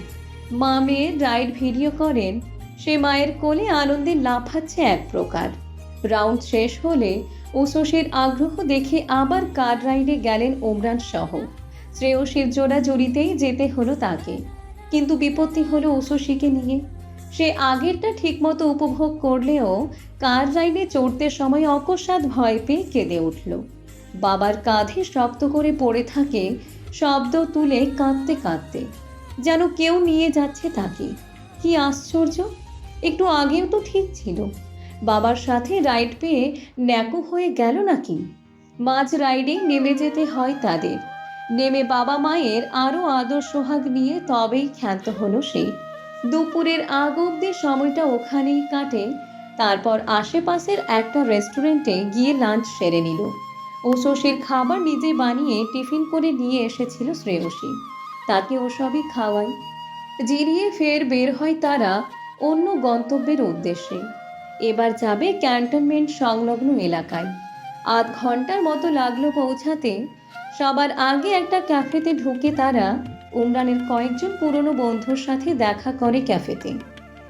মা মেয়ের রাইড ভিডিও করেন। সে মায়ের কোলে আনন্দে লাফাচ্ছে এক প্রকার। রাউন্ড শেষ হলে ঊষসীর আগ্রহ দেখে আবার কার রাইডে গেলেন উমরান সহ। শ্রেয়সীর জোড়াজুড়িতেই যেতে হলো তাকে, কিন্তু বিপত্তি হলো ঊষসীকে নিয়ে। সে আগেরটা ঠিকমতো উপভোগ করলেও কার রাইডে চড়তে সময় অকস্মাৎ ভয় পেয়ে কেঁদে উঠল। বাবার কাঁধে শক্ত করে পড়ে থাকে, শব্দ তুলে কাঁদতে কাঁদতে, যেন কেউ নিয়ে যাচ্ছে তাকে। কি আশ্চর্য, একটু আগেও তো ঠিক ছিল। বাবার সাথে রাইড পেয়ে ন্যাকো হয়ে গেল নাকি? মাঝ রাইডে নেমে যেতে হয় তাদের। নেমে বাবা মায়ের আরও আদর সোহাগ নিয়ে তবেই ক্ষান্ত হলো সে। দুপুরের আগ অবধি সময়টা ওখানেই কাটে। তারপর আশেপাশের একটা রেস্টুরেন্টে গিয়ে লাঞ্চ সেরে নিল। ঊষসীর খাবার নিজে বানিয়ে টিফিন করে নিয়ে এসেছিল শ্রেয়সী। তাকে ওসবই খাওয়ায়। জিরিয়ে ফের বের হয় তারা অন্য গন্তব্যের উদ্দেশ্যে। এবার যাবে ক্যান্টনমেন্ট সংলগ্ন এলাকায়। আধ ঘন্টার মতো লাগলো পৌঁছাতে। সবার আগে একটা ক্যাফেতে ঢুকে তারা উমরানের কয়েকজন পুরনো বন্ধুর সাথে দেখা করে ক্যাফেতে।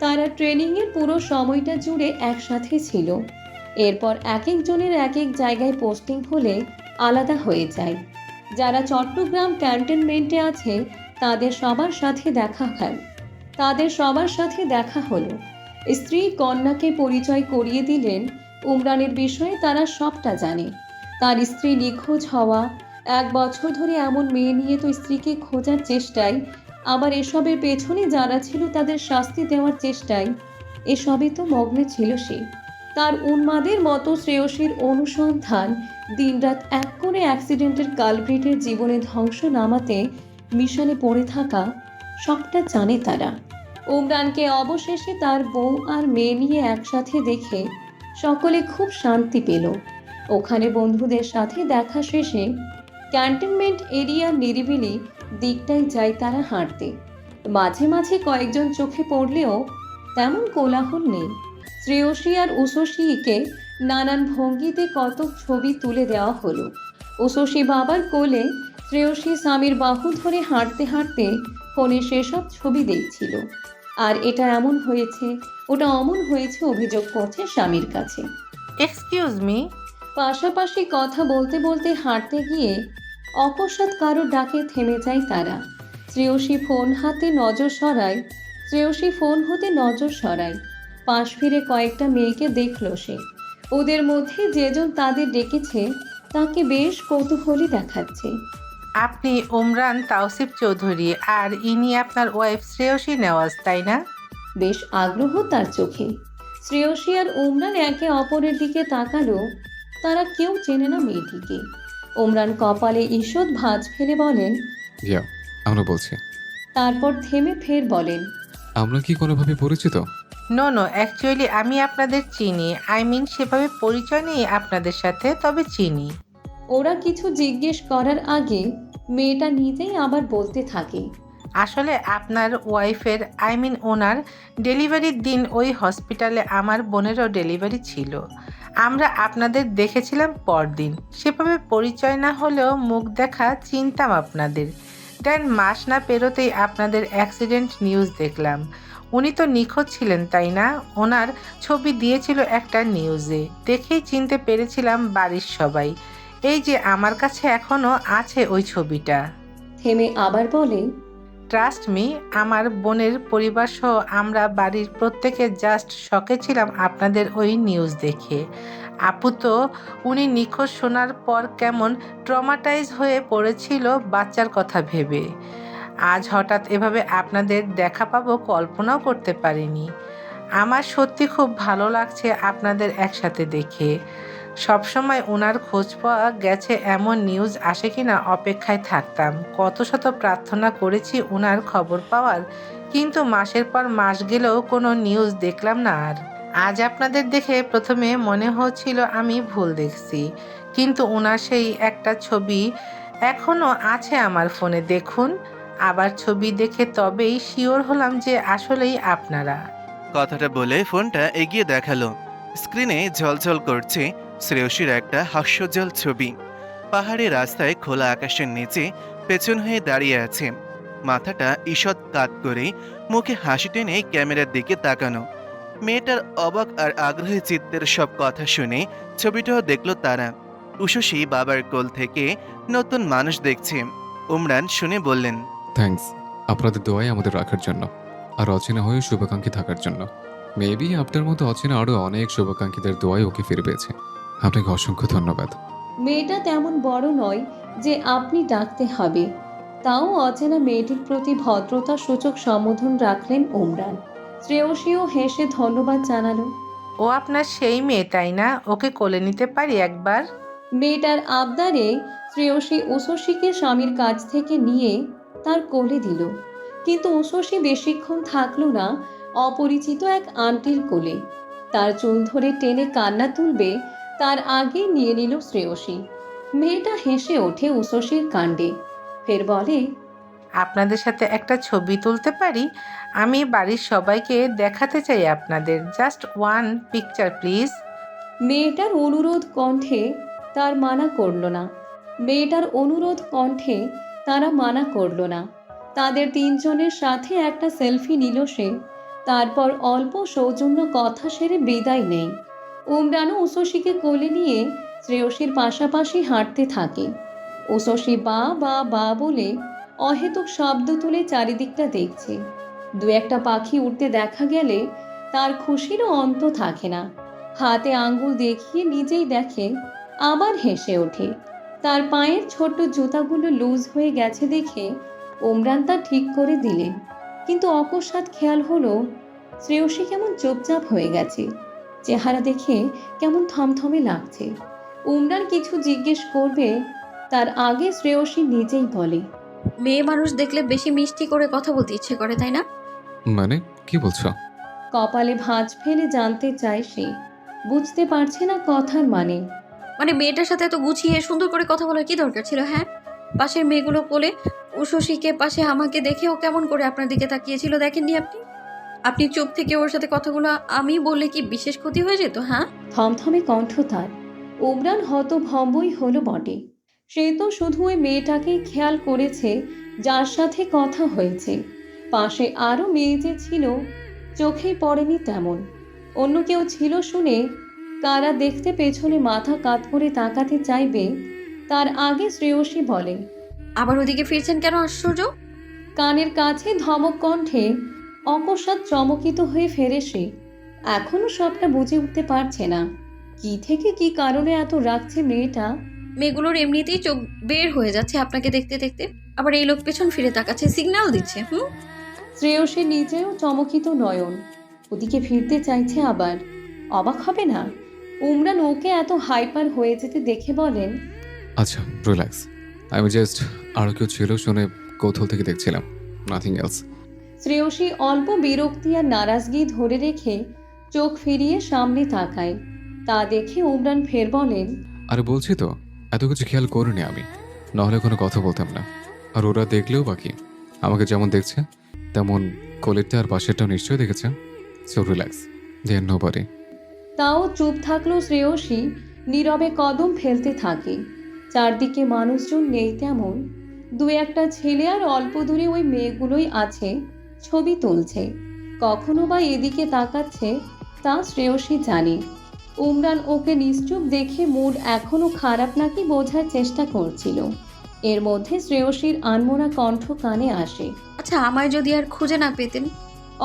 তারা ট্রেনিংয়ের পুরো সময়টা জুড়ে একসাথে ছিল। এরপর এক একজনের এক এক জায়গায় পোস্টিং হলে আলাদা হয়ে যায়। যারা চট্টগ্রাম ক্যান্টনমেন্টে আছে তাদের সবার সাথে দেখা হলো। স্ত্রী কন্যাকে পরিচয় করিয়ে দিলেন। উমরানের বিষয়ে তারা সবটা জানে। তার স্ত্রী নিখোঁজ হওয়া, 1 বছর ধরে এমন মেয়ে নিয়ে তো স্ত্রীকে খোঁজার চেষ্টায়, আবার এসবের পেছনে যারা ছিল তাদের শাস্তি দেওয়ার চেষ্টায়, এসবে তো মগ্নে ছিল সে। তার উন্মাদের মতো শ্রেয়সীর অনুসন্ধান, দিনরাত এক করে অ্যাক্সিডেন্টের কালপ্রিটের জীবনে ধ্বংস নামাতে মিশনে পড়ে থাকা, সবটা জানে তারা। উমরানকে অবশেষে তার বউ আর মেয়ে নিয়ে একসাথে দেখে সকলে খুব শান্তি পেল। ওখানে বন্ধুদের সাথে দেখা শেষে ক্যান্টনমেন্ট এরিয়ার নিরিবিলি দিকটায় যায় তারা হাঁটতে। মাঝে মাঝে কয়েকজন চোখে পড়লেও তেমন কোলাহল নেই। শ্রেয়সী আর ঊষসীকে নানান ভঙ্গিতে কত ছবি তুলে দেওয়া হলো। ঊষসী বাবার কোলে, শ্রেয়সী স্বামীর বাহু ধরে হাঁটতে হাঁটতে ফোনে সেসব ছবি দেখছিল। আর এটা এমন হয়েছে, ওটা অমন হয়েছে অভিযোগ করছে স্বামীর কাছে। Excuse me. পাশাপাশি কথা বলতে বলতে হাঁটতে গিয়ে অকস্মাৎ কারোর ডাকে থেমে যায় তারা। শ্রেয়সী ফোন হতে নজর সরায়। পাশ ফিরে কয়েকটা মেয়েকে দেখল সে। ওদের মধ্যে যেজন তাদের ডেকেছে তাকে বেশ কৌতূহলী দেখাচ্ছে। আপনি উমরান তাওসিফ চৌধুরী, আর ইনি আপনার ওয়াইফ শ্রেয়সী নেওয়াজ, তাই না? বেশ আগ্রহ তার চোখে। শ্রেয়সী আর উমরান একে অপরের দিকে তাকালো। তারা কেউ চেনে না মেয়েটিকে। উমরান কপালে ঈষৎ ভাঁজ ফেলে বলেন, ইয়া, আমরা বলছি। তারপর থেমে ফের বলেন, আমরা কি কোনোভাবে পরিচিত? নো, অ্যাকচুয়ালি আমি আপনাদের চিনি। সেভাবে পরিচয় নেই আপনাদের সাথে, তবে চিনি। ওরা কিছু জিজ্ঞেস করার আগে মেয়েটা নিজেই আবার বলতে থাকে, আসলে আপনার ওয়াইফের ওনার ডেলিভারির দিন ওই হসপিটালে আমার বোনেরও ডেলিভারি ছিল। আমরা আপনাদের দেখেছিলাম পরদিন। সেভাবে পরিচয় না হলেও মুখ দেখা চিনতাম আপনাদের। দেন মাস না পেরোতেই আপনাদের অ্যাক্সিডেন্ট নিউজ দেখলাম। উনি তো নিখোঁজ ছিলেন, তাই না? ওনার ছবি দিয়েছিল একটা নিউজে, দেখেই চিনতে পেরেছিলাম বাড়ির সবাই। এই যে আমার কাছে এখনো আছে ওই ছবিটা। থেমে আবার বলে, ট্রাস্ট মি, আমার বোনের পরিবার সহ আমরা বাড়ির প্রত্যেকে জাস্ট শকে ছিলাম আপনাদের ওই নিউজ দেখে। আপু তো উনি নিখোঁজ শোনার পর কেমন ট্রমাটাইজ হয়ে পড়েছিল বাচ্চার কথা ভেবে। আজ হঠাৎ এভাবে আপনাদের দেখা পাবো কল্পনাও করতে পারিনি। আমার সত্যি খুব ভালো লাগছে আপনাদের একসাথে দেখে। সবসময় ওনার খোঁজ পাওয়া গেছে এমন নিউজ আসে কিনা অপেক্ষায় থাকতাম। কত শত প্রার্থনা করেছি ওনার খবর পাওয়ার, কিন্তু মাসের পর মাস গেলেও কোনো নিউজ দেখলাম না। আর আজ আপনাদের দেখে প্রথমে মনে হচ্ছিল আমি ভুল দেখছি, কিন্তু ওনার সেই একটা ছবি এখনো আছে আমার ফোনে। দেখুন, আবার ছবি দেখে তবেই শিওর হলাম যে আসলেই আপনারা। কথাটা বলে ফোনটা এগিয়ে দেখালো। স্ক্রিনে ঝলঝল করছে শ্রেয়সীর একটা হাস্যোজ্জ্বল ছবি। পাহাড়ি রাস্তায় খোলা আকাশের নিচে পেছন হয়ে দাঁড়িয়ে আছে, মাথাটা ঈষৎ কাত করে, মুখে হাসি টেনে ক্যামেরার দিকে তাকানো। মেয়েটার অবাক আর আগ্রহী চিত্তের সব কথা শুনে ছবিটাও দেখল তারা। উষসী বাবার কোল থেকে নতুন মানুষ দেখছে। উমরান শুনে বললেন, থ্যাঙ্কস আপনাদের দোয়াই আমাদের রাখার জন্য, আর অচেনা হয়ে শুভাকাঙ্ক্ষী থাকার জন্য। মেবি আপনার মতো অচেনা আরও অনেক শুভাকাঙ্ক্ষীদের দোয়াই ওকে ফিরে পেয়েছে। আপনাকে অসংখ্য ধন্যবাদ। মেয়েটা তেমন বড় নয় যে আপনি ডাকতে হবে, তাও অচেনা মেয়েটির প্রতি ভদ্রতা সূচক সম্বোধন রাখলেন ওমরান। শ্রেয়সীও হেসে ধন্যবাদ জানালো। ও আপনার সেই মেয়ে তাই না? ওকে কোলে নিতে পারি একবার? মেয়েটার আবদারে শ্রেয়সী উষসীকে স্বামীর কাছ থেকে নিয়ে তার কোলে দিল, কিন্তু উষসী বেশিক্ষণ থাকলো না অপরিচিত এক আন্টির কোলে। তার চুল ধরে টেনে কান্না তুলবে তার আগে নিয়ে নিল শ্রেয়সী। মেয়েটা হেসে ওঠে উষসীর কাণ্ডে, ফের বলে, আপনাদের সাথে একটা ছবি তুলতে পারি? আমি বাড়ির সবাইকে দেখাতে চাই আপনাদের। Just one picture please. মেয়েটার অনুরোধ কণ্ঠে তার মানা করল না। মেয়েটার অনুরোধ কণ্ঠে তারা মানা করল না। তাদের তিনজনের সাথে একটা সেলফি নিল সে। তারপর অল্প সৌজন্য কথা সেরে বিদায় নেই। উমরানও উষসীকে কোলে নিয়ে শ্রেয়সীর পাশাপাশি হাঁটতে থাকে। উষসী বা বা বা বলে অহেতুক শব্দ তুলে চারিদিকটা দেখছে। দু একটা পাখি উঠতে দেখা গেলে তার খুশিরও অন্ত থাকে না। হাতে আঙ্গুল দেখিয়ে নিজেই দেখে, আবার হেসে ওঠে। তার পায়ের ছোট্ট জুতাগুলো লুজ হয়ে গেছে দেখে ওমরান তা ঠিক করে দিলেন, কিন্তু অকস্মাৎ খেয়াল হলো শ্রেয়সী কেমন চুপচাপ হয়ে গেছে। চেহারা দেখে কেমন থমথমে লাগছে। উমরান কিছু জিজ্ঞেস করবে তার আগে শ্রেয়সী নিজেই বলে, মেয়ে মানুষ দেখলে বেশি মিষ্টি করে কথা বলতে ইচ্ছে করে, তাই না? মানে কি বলছো? কপালে ভাঁজ ফেলে জানতে চায় সে। বুঝতে পারছে না কথার মানে। মানে মেয়েটার সাথে এত গুছিয়ে সুন্দর করে কথা বলার কি দরকার ছিল? হ্যাঁ, পাশের মেয়েগুলো কোলে, উষসীকে পাশে, আমাকে দেখে ও কেমন করে আপনার দিকে তাকিয়েছিল দেখেননি আপনি? আপনি চুপ থেকে ওর সাথে কথাগুলো আমি বললে কি বিশেষ ক্ষতি হয়ে যেত? হ্যাঁ, থমথমে কণ্ঠ তার। উমরান হতভম্বই হলো বটে। সে তো শুধু ওই মেয়েটাকেই খেয়াল করেছে যার সাথে কথা হয়েছে। পাশে আরও মেয়ে যে ছিল চোখেই পড়েনি তেমন। অন্য কেউ ছিল শুনে কারা দেখতে পেছনে মাথা কাত করে তাকাতে চাইবে তার আগে শ্রেয়সী বলে, আবার ওদিকে ফিরছেন কেন? আশ্চর্য! কানের কাছে ধমক কণ্ঠে অকস্মাৎ চমকিত হয়ে ফেরে সে। এখনো সবটা বুঝে উঠতে পারছে না কি থেকে কি কারণে এত রাখছে মেয়েটা। মেয়েগুলোর এমনিতেই চোখ বের হয়ে যাচ্ছে আপনাকে দেখতে দেখতে, আবার এই লোক পেছন ফিরে তাকাচ্ছে, সিগন্যাল দিচ্ছে। শ্রেয়সী নিজেও চমকিত নয়ন, ওদিকে ফিরতে চাইছে আবার। অবাক হবে না? উমরান ওকে এত হাইপার হয়ে যেতে দেখে বলেন, আচ্ছা রিল্যাক্স, আমি জাস্ট আরও কেউ ছিল শুনে কৌতূহল থেকে দেখছিলাম, নাথিং এলস। শ্রেয়সী অল্প বিরক্তি আর নারাজগি ধরে রেখে চোখ ফিরিয়ে সামনে তাকায়। তা দেখে উমরান ফের বলেন, আরে বলছি তো, এত কিছু খেয়াল করিনি আমি, নাহলে কোনো কথা বলতাম না। আর ওরা দেখলেও বাকি, আমাকে যেমন দেখছে তেমন কোলেরটা আর পাশেরটাও নিশ্চয়ই দেখেছে। So relax, they are nobody. তাও চুপ থাকলেও শ্রেয়সী নীরবে কদম ফেলতে থাকে। চারদিকে মানুষজন নেই তেমন। দু একটা ছেলে আর অল্প দূরে ওই মেয়েগুলোই আছে, ছবি তুলছে। কখনো বা এদিকে তাকাচ্ছে তা শ্রেয়সী জানে। উমরান ওকে নিশ্চুপ দেখে মুড এখনো খারাপ নাকি বোঝার চেষ্টা করছিল। এর মধ্যে শ্রেয়সীর আনমনা কণ্ঠ কানে আসে। আচ্ছা, আমায় যদি আর খুঁজে না পেতেন?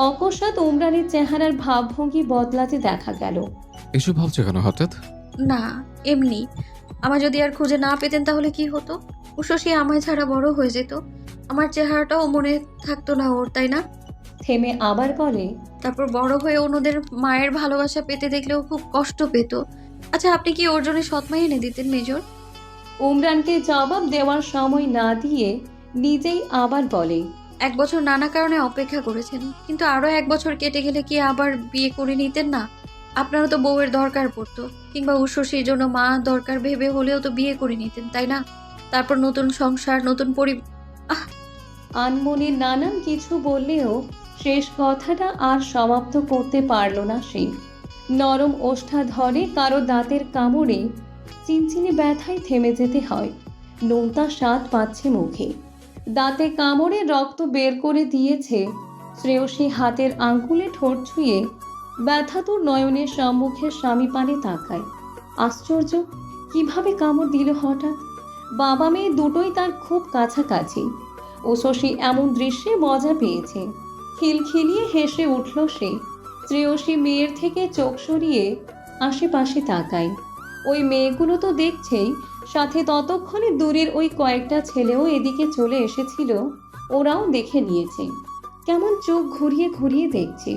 অকস্মাৎ উমরানের চেহারার ভাবভঙ্গি বদলাতে দেখা গেল। এসব ভাবছো কেন হঠাৎ? না, এমনি। আমায় যদি আর খুঁজে না পেতেন তাহলে কি হতো? উষসী আমায় ছাড়া বড় হয়ে যেত। আমার চেহারাটাও মনে থাকতো না ওর, তাই না? থেমে আবার বলে, তারপর বড় হয়ে অন্যদের মায়ের ভালোবাসা পেতে দেখলেও খুব কষ্ট পেত। আচ্ছা, আপনি কি ওর জন্য সৎমা এনে দিতেন মেজর? উমরানকে জবাব দেওয়ার সময় না দিয়ে নিজেই আবার বলে, 1 বছর নানা কারণে অপেক্ষা করেছেন, কিন্তু আরো 1 বছর কেটে গেলে কি আবার বিয়ে করে নিতেন না? আপনারও তো বউয়ের দরকার পড়তো, কিংবা উষসীর জন্য মা দরকার ভেবে হলেও তো বিয়ে করে নিতেন, তাই না? তারপর নতুন সংসার, নতুন আনমনে নানান কিছু বললেও শেষ কথাটা আর সমাপ্ত করতে পারল না সে। নরম ওষ্ঠা ধরে কারো দাঁতের কামড়ে চিনচিনে ব্যথায় থেমে যেতে হয়। নোনতা স্বাদ পাচ্ছে মুখে। দাঁতে কামড়ে রক্ত বের করে দিয়েছে। শ্রেয়সী হাতের আঙ্গুলে ঠোঁট ছুঁয়ে ব্যথাতুর নয়নের সম্মুখে স্বামী পানে তাকায়। আশ্চর্য, কিভাবে কামড় দিল হঠাৎ? বাবা মেয়ে দুটোই তার খুব কাছাকাছি। উষসী এমন দৃশ্যে মজা পেয়েছে। খিলখিলিয়ে হেসে উঠল সে। শ্রেয়সী মেয়ের থেকে চোখ সরিয়ে আশেপাশে তাকায়। ওই মেয়েগুলো তো দেখছেই, সাথে ততক্ষণে দূরের ওই কয়েকটা ছেলেও এদিকে চলে এসেছিল। ওরাও দেখে নিয়েছে। কেমন চোখ ঘুরিয়ে ঘুরিয়ে দেখছে।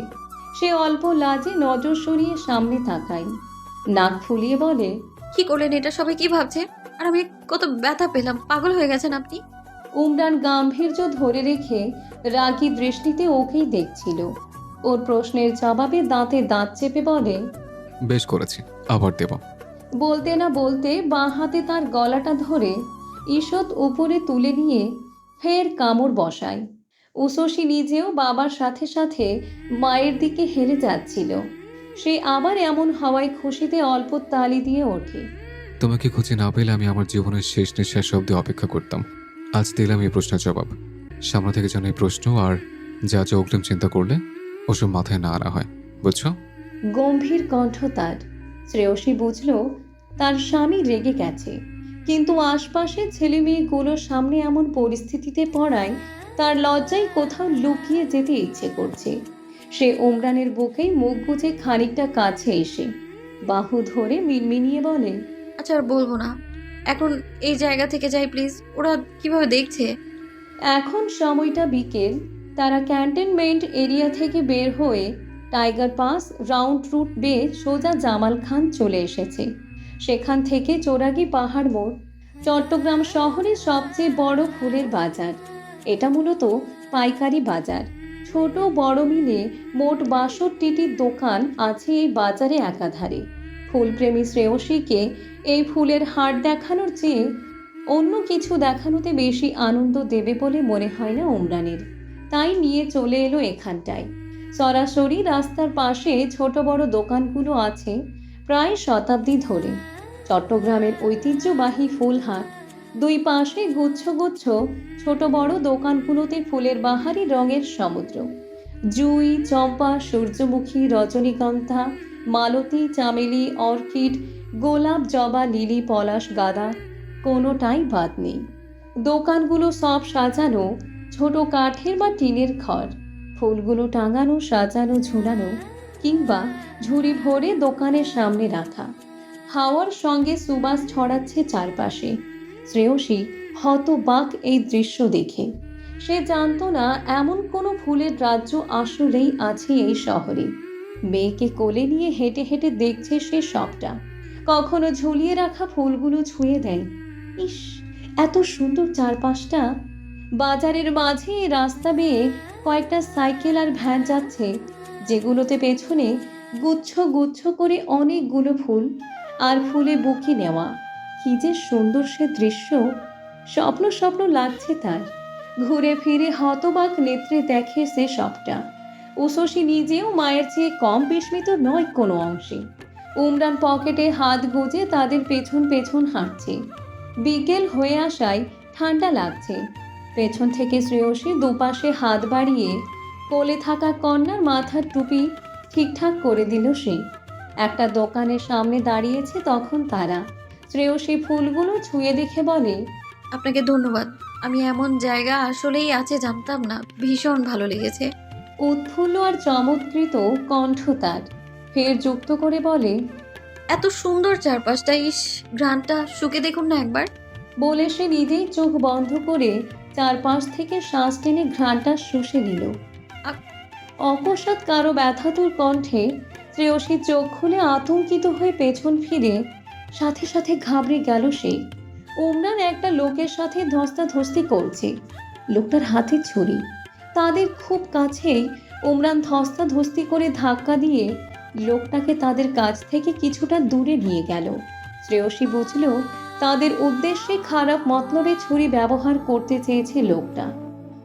সে অল্প লাজে নজর সরিয়ে সামনে তাকায়। নাক ফুলিয়ে বলে, কি করলেন এটা? সবাই কি ভাবছে? আর আমি কত ব্যথা পেলাম। পাগল হয়ে গেছেন আপনি? উমরান গাম্ভীর্য ধরে রেখে রাগী দৃষ্টিতে ওকেই দেখছিল। ওর প্রশ্নের জবাবে দাঁতে দাঁত চেপে বলে, বেশ করেছি, আবার দেব। বলতে না বলতে বাঁ হাতে তার গলাটা ধরে ঈষৎ উপরে তুলে নিয়ে ফের কামড় বসায়। উষসী নিজেও বাবার সাথে সাথে মায়ের দিকে হেরে যাচ্ছিল। সে আবার এমন হওয়ায় খুশিতে অল্প তালি দিয়ে ওঠে। তোমাকে খুঁজে না পেলে আমি আমার জীবনের শেষ নিঃশ্বাস অব্দি অপেক্ষা করতাম। আজ দিলাম এই প্রশ্নের জবাব। সামনে থেকে যেন এই প্রশ্ন আর যা যা অগ্রিম চিন্তা করলে ওসব মাথায় না আনা হয়, বুঝছো? গম্ভীর কণ্ঠ তার। শ্রেয়সী বুঝল তার স্বামী রেগে গেছে, কিন্তু আশপাশের ছেলে মেয়েগুলোর সামনে এমন পরিস্থিতিতে পড়ায় তার লজ্জায় কোথাও লুকিয়ে যেতে ইচ্ছে করছে। সে উমরানের বুকেই মুখ গুজে খানিকটা কাছে এসে বাহু ধরে মিনমিনিয়ে বলে, আচ্ছা, আর বলবো না। এখন এই জায়গা থেকে যাই প্লিজ। ওরা কিভাবে দেখছে? এখন সময়টা বিকেল। তারা ক্যান্টনমেন্ট এরিয়া থেকে বের হয়ে টাইগার পাস রাউন্ড রুট বেয়ে সোজা জামাল খান চলে এসেছে। সেখান থেকে চোরাগি পাহাড় মোড়, চট্টগ্রাম শহরের সবচেয়ে বড় ফুলের বাজার। এটা মূলত পাইকারি বাজার। ছোট বড় মিলে মোট ৬২টি দোকান আছে এই বাজারে একাধারে। ফুলপ্রেমী শ্রেয়সীকে এই ফুলের হাট দেখানোর চেয়ে অন্য কিছু দেখানোতে বেশি আনন্দ দেবে বলে মনে হয় না উমরানের। তাই নিয়ে চলে এলো এখানটায়। সরাসরি রাস্তার পাশে ছোট বড় দোকানগুলো আছে প্রায় শতাব্দী ধরে। চট্টগ্রামের ঐতিহ্যবাহী ফুলহাট। দুই পাশে গুচ্ছ গুচ্ছ ছোট বড় দোকানগুলোতে ফুলের বাহারি রঙের সমুদ্র। জুঁই, চম্পা, সূর্যমুখী, রজনীগন্ধা, মালতী, চামেলি, অর্কিড, গোলাপ, জবা, লিলি, পলাশ, গাঁদা কোনোটাই বাদ নেই। দোকানগুলো সব সাজানো ছোট কাঠের বা টিনের ঘর। ফুলগুলো টাঙানো, সাজানো, ঝুলানো কিংবা ঝুড়ি ভরে দোকানের সামনে রাখা। হাওয়ার সঙ্গে সুবাস ছড়াচ্ছে চারপাশে। শ্রেয়সী হতবাক এই দৃশ্য দেখে। সে জানতো না এমন কোনো ফুলের রাজ্য আসলেই আছে এই শহরে। মেয়েকে কোলে নিয়ে হেঁটে হেঁটে দেখছে সে সবটা। কখনো ঝুলিয়ে রাখা ফুলগুলো ছুঁয়ে দেয়। ইস, এত সুন্দর চারপাশটা। বাজারের মাঝে রাস্তা বেয়ে কয়েকটা সাইকেল আর ভ্যান যাচ্ছে, যেগুলোতে পেছনে গুচ্ছ গুচ্ছ করে অনেকগুলো ফুল আর ফুলে বুকে নেওয়া। কি যে সুন্দর সে দৃশ্য! স্বপ্ন স্বপ্ন লাগছে তার। ঘুরে ফিরে হতবাক নেত্রে দেখে সে সবটা। উষসী নিজেও মায়ের চেয়ে কম বিস্মিত নয় কোনো অংশে। উমরান পকেটে হাত গুজে তাদের পেছন পেছন হাঁটছে। বিকেল হয়ে আসায় ঠান্ডা লাগছে। পেছন থেকে শ্রেয়সী দুপাশে হাত বাড়িয়ে কোলে থাকা কন্যার মাথার টুপি ঠিকঠাক করে দিল সে। একটা দোকানের সামনে দাঁড়িয়েছে তখন তারা। শ্রেয়সী ফুলগুলো ছুঁয়ে দেখে বলে, আপনাকে ধন্যবাদ। আমি এমন জায়গা আসলেই আছে জানতাম না, ভীষণ ভালো লেগেছে। উৎফুল্ল আর চমৎকৃত কণ্ঠ তার। ফের যুক্ত করে বলে, এত সুন্দর চারপাশটা, ইস, ঘ্রাণটা শুকে দেখুন না একবার। বলে সে নিজেই চোখ বন্ধ করে চারপাশ থেকে শ্বাস টেনে ঘ্রাণটা শুষে নিল। অকস্মাৎ কারো ব্যথাতুর কণ্ঠে শ্রেয়সী চোখ খুলে আতঙ্কিত হয়ে পেছন ফিরে সাথে সাথে ঘাবড়ে গেল সে। উমরান একটা লোকের সাথে ধস্তাধস্তি করছে, লোকটার হাতে ছুরি। তাদের খুব কাছেই উমরান ধস্তাধস্তি করে ধাক্কা দিয়ে লোকটাকে তাদের কাছ থেকে কিছুটা দূরে নিয়ে গেল। শ্রেয়সী বুঝল তাদের উদ্দেশ্যে খারাপ মতলবে ছুরি ব্যবহার করতে চেয়েছে লোকটা।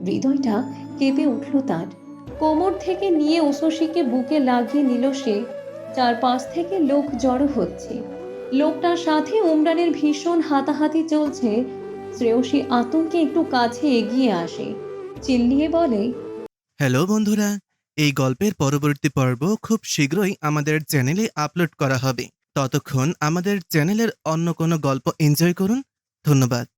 হৃদয়টা কেঁপে উঠল তার। কোমর থেকে নিয়ে উশসীকে বুকে লাগিয়ে নিল সে। চারপাশ থেকে লোক জড়ো হচ্ছে, লোকটার সাথে উমরানের ভীষণ হাতাহাতি চলছে। শ্রেয়সী আতঙ্কে একটু কাছে এগিয়ে আসে, চিল্লিয়ে বলে, হ্যালো বন্ধুরা, এই গল্পের পরবর্তী পর্ব খুব শীঘ্রই আমাদের চ্যানেলে আপলোড করা হবে। ততক্ষণ আমাদের চ্যানেলের অন্য কোনো গল্প এনজয় করুন। ধন্যবাদ।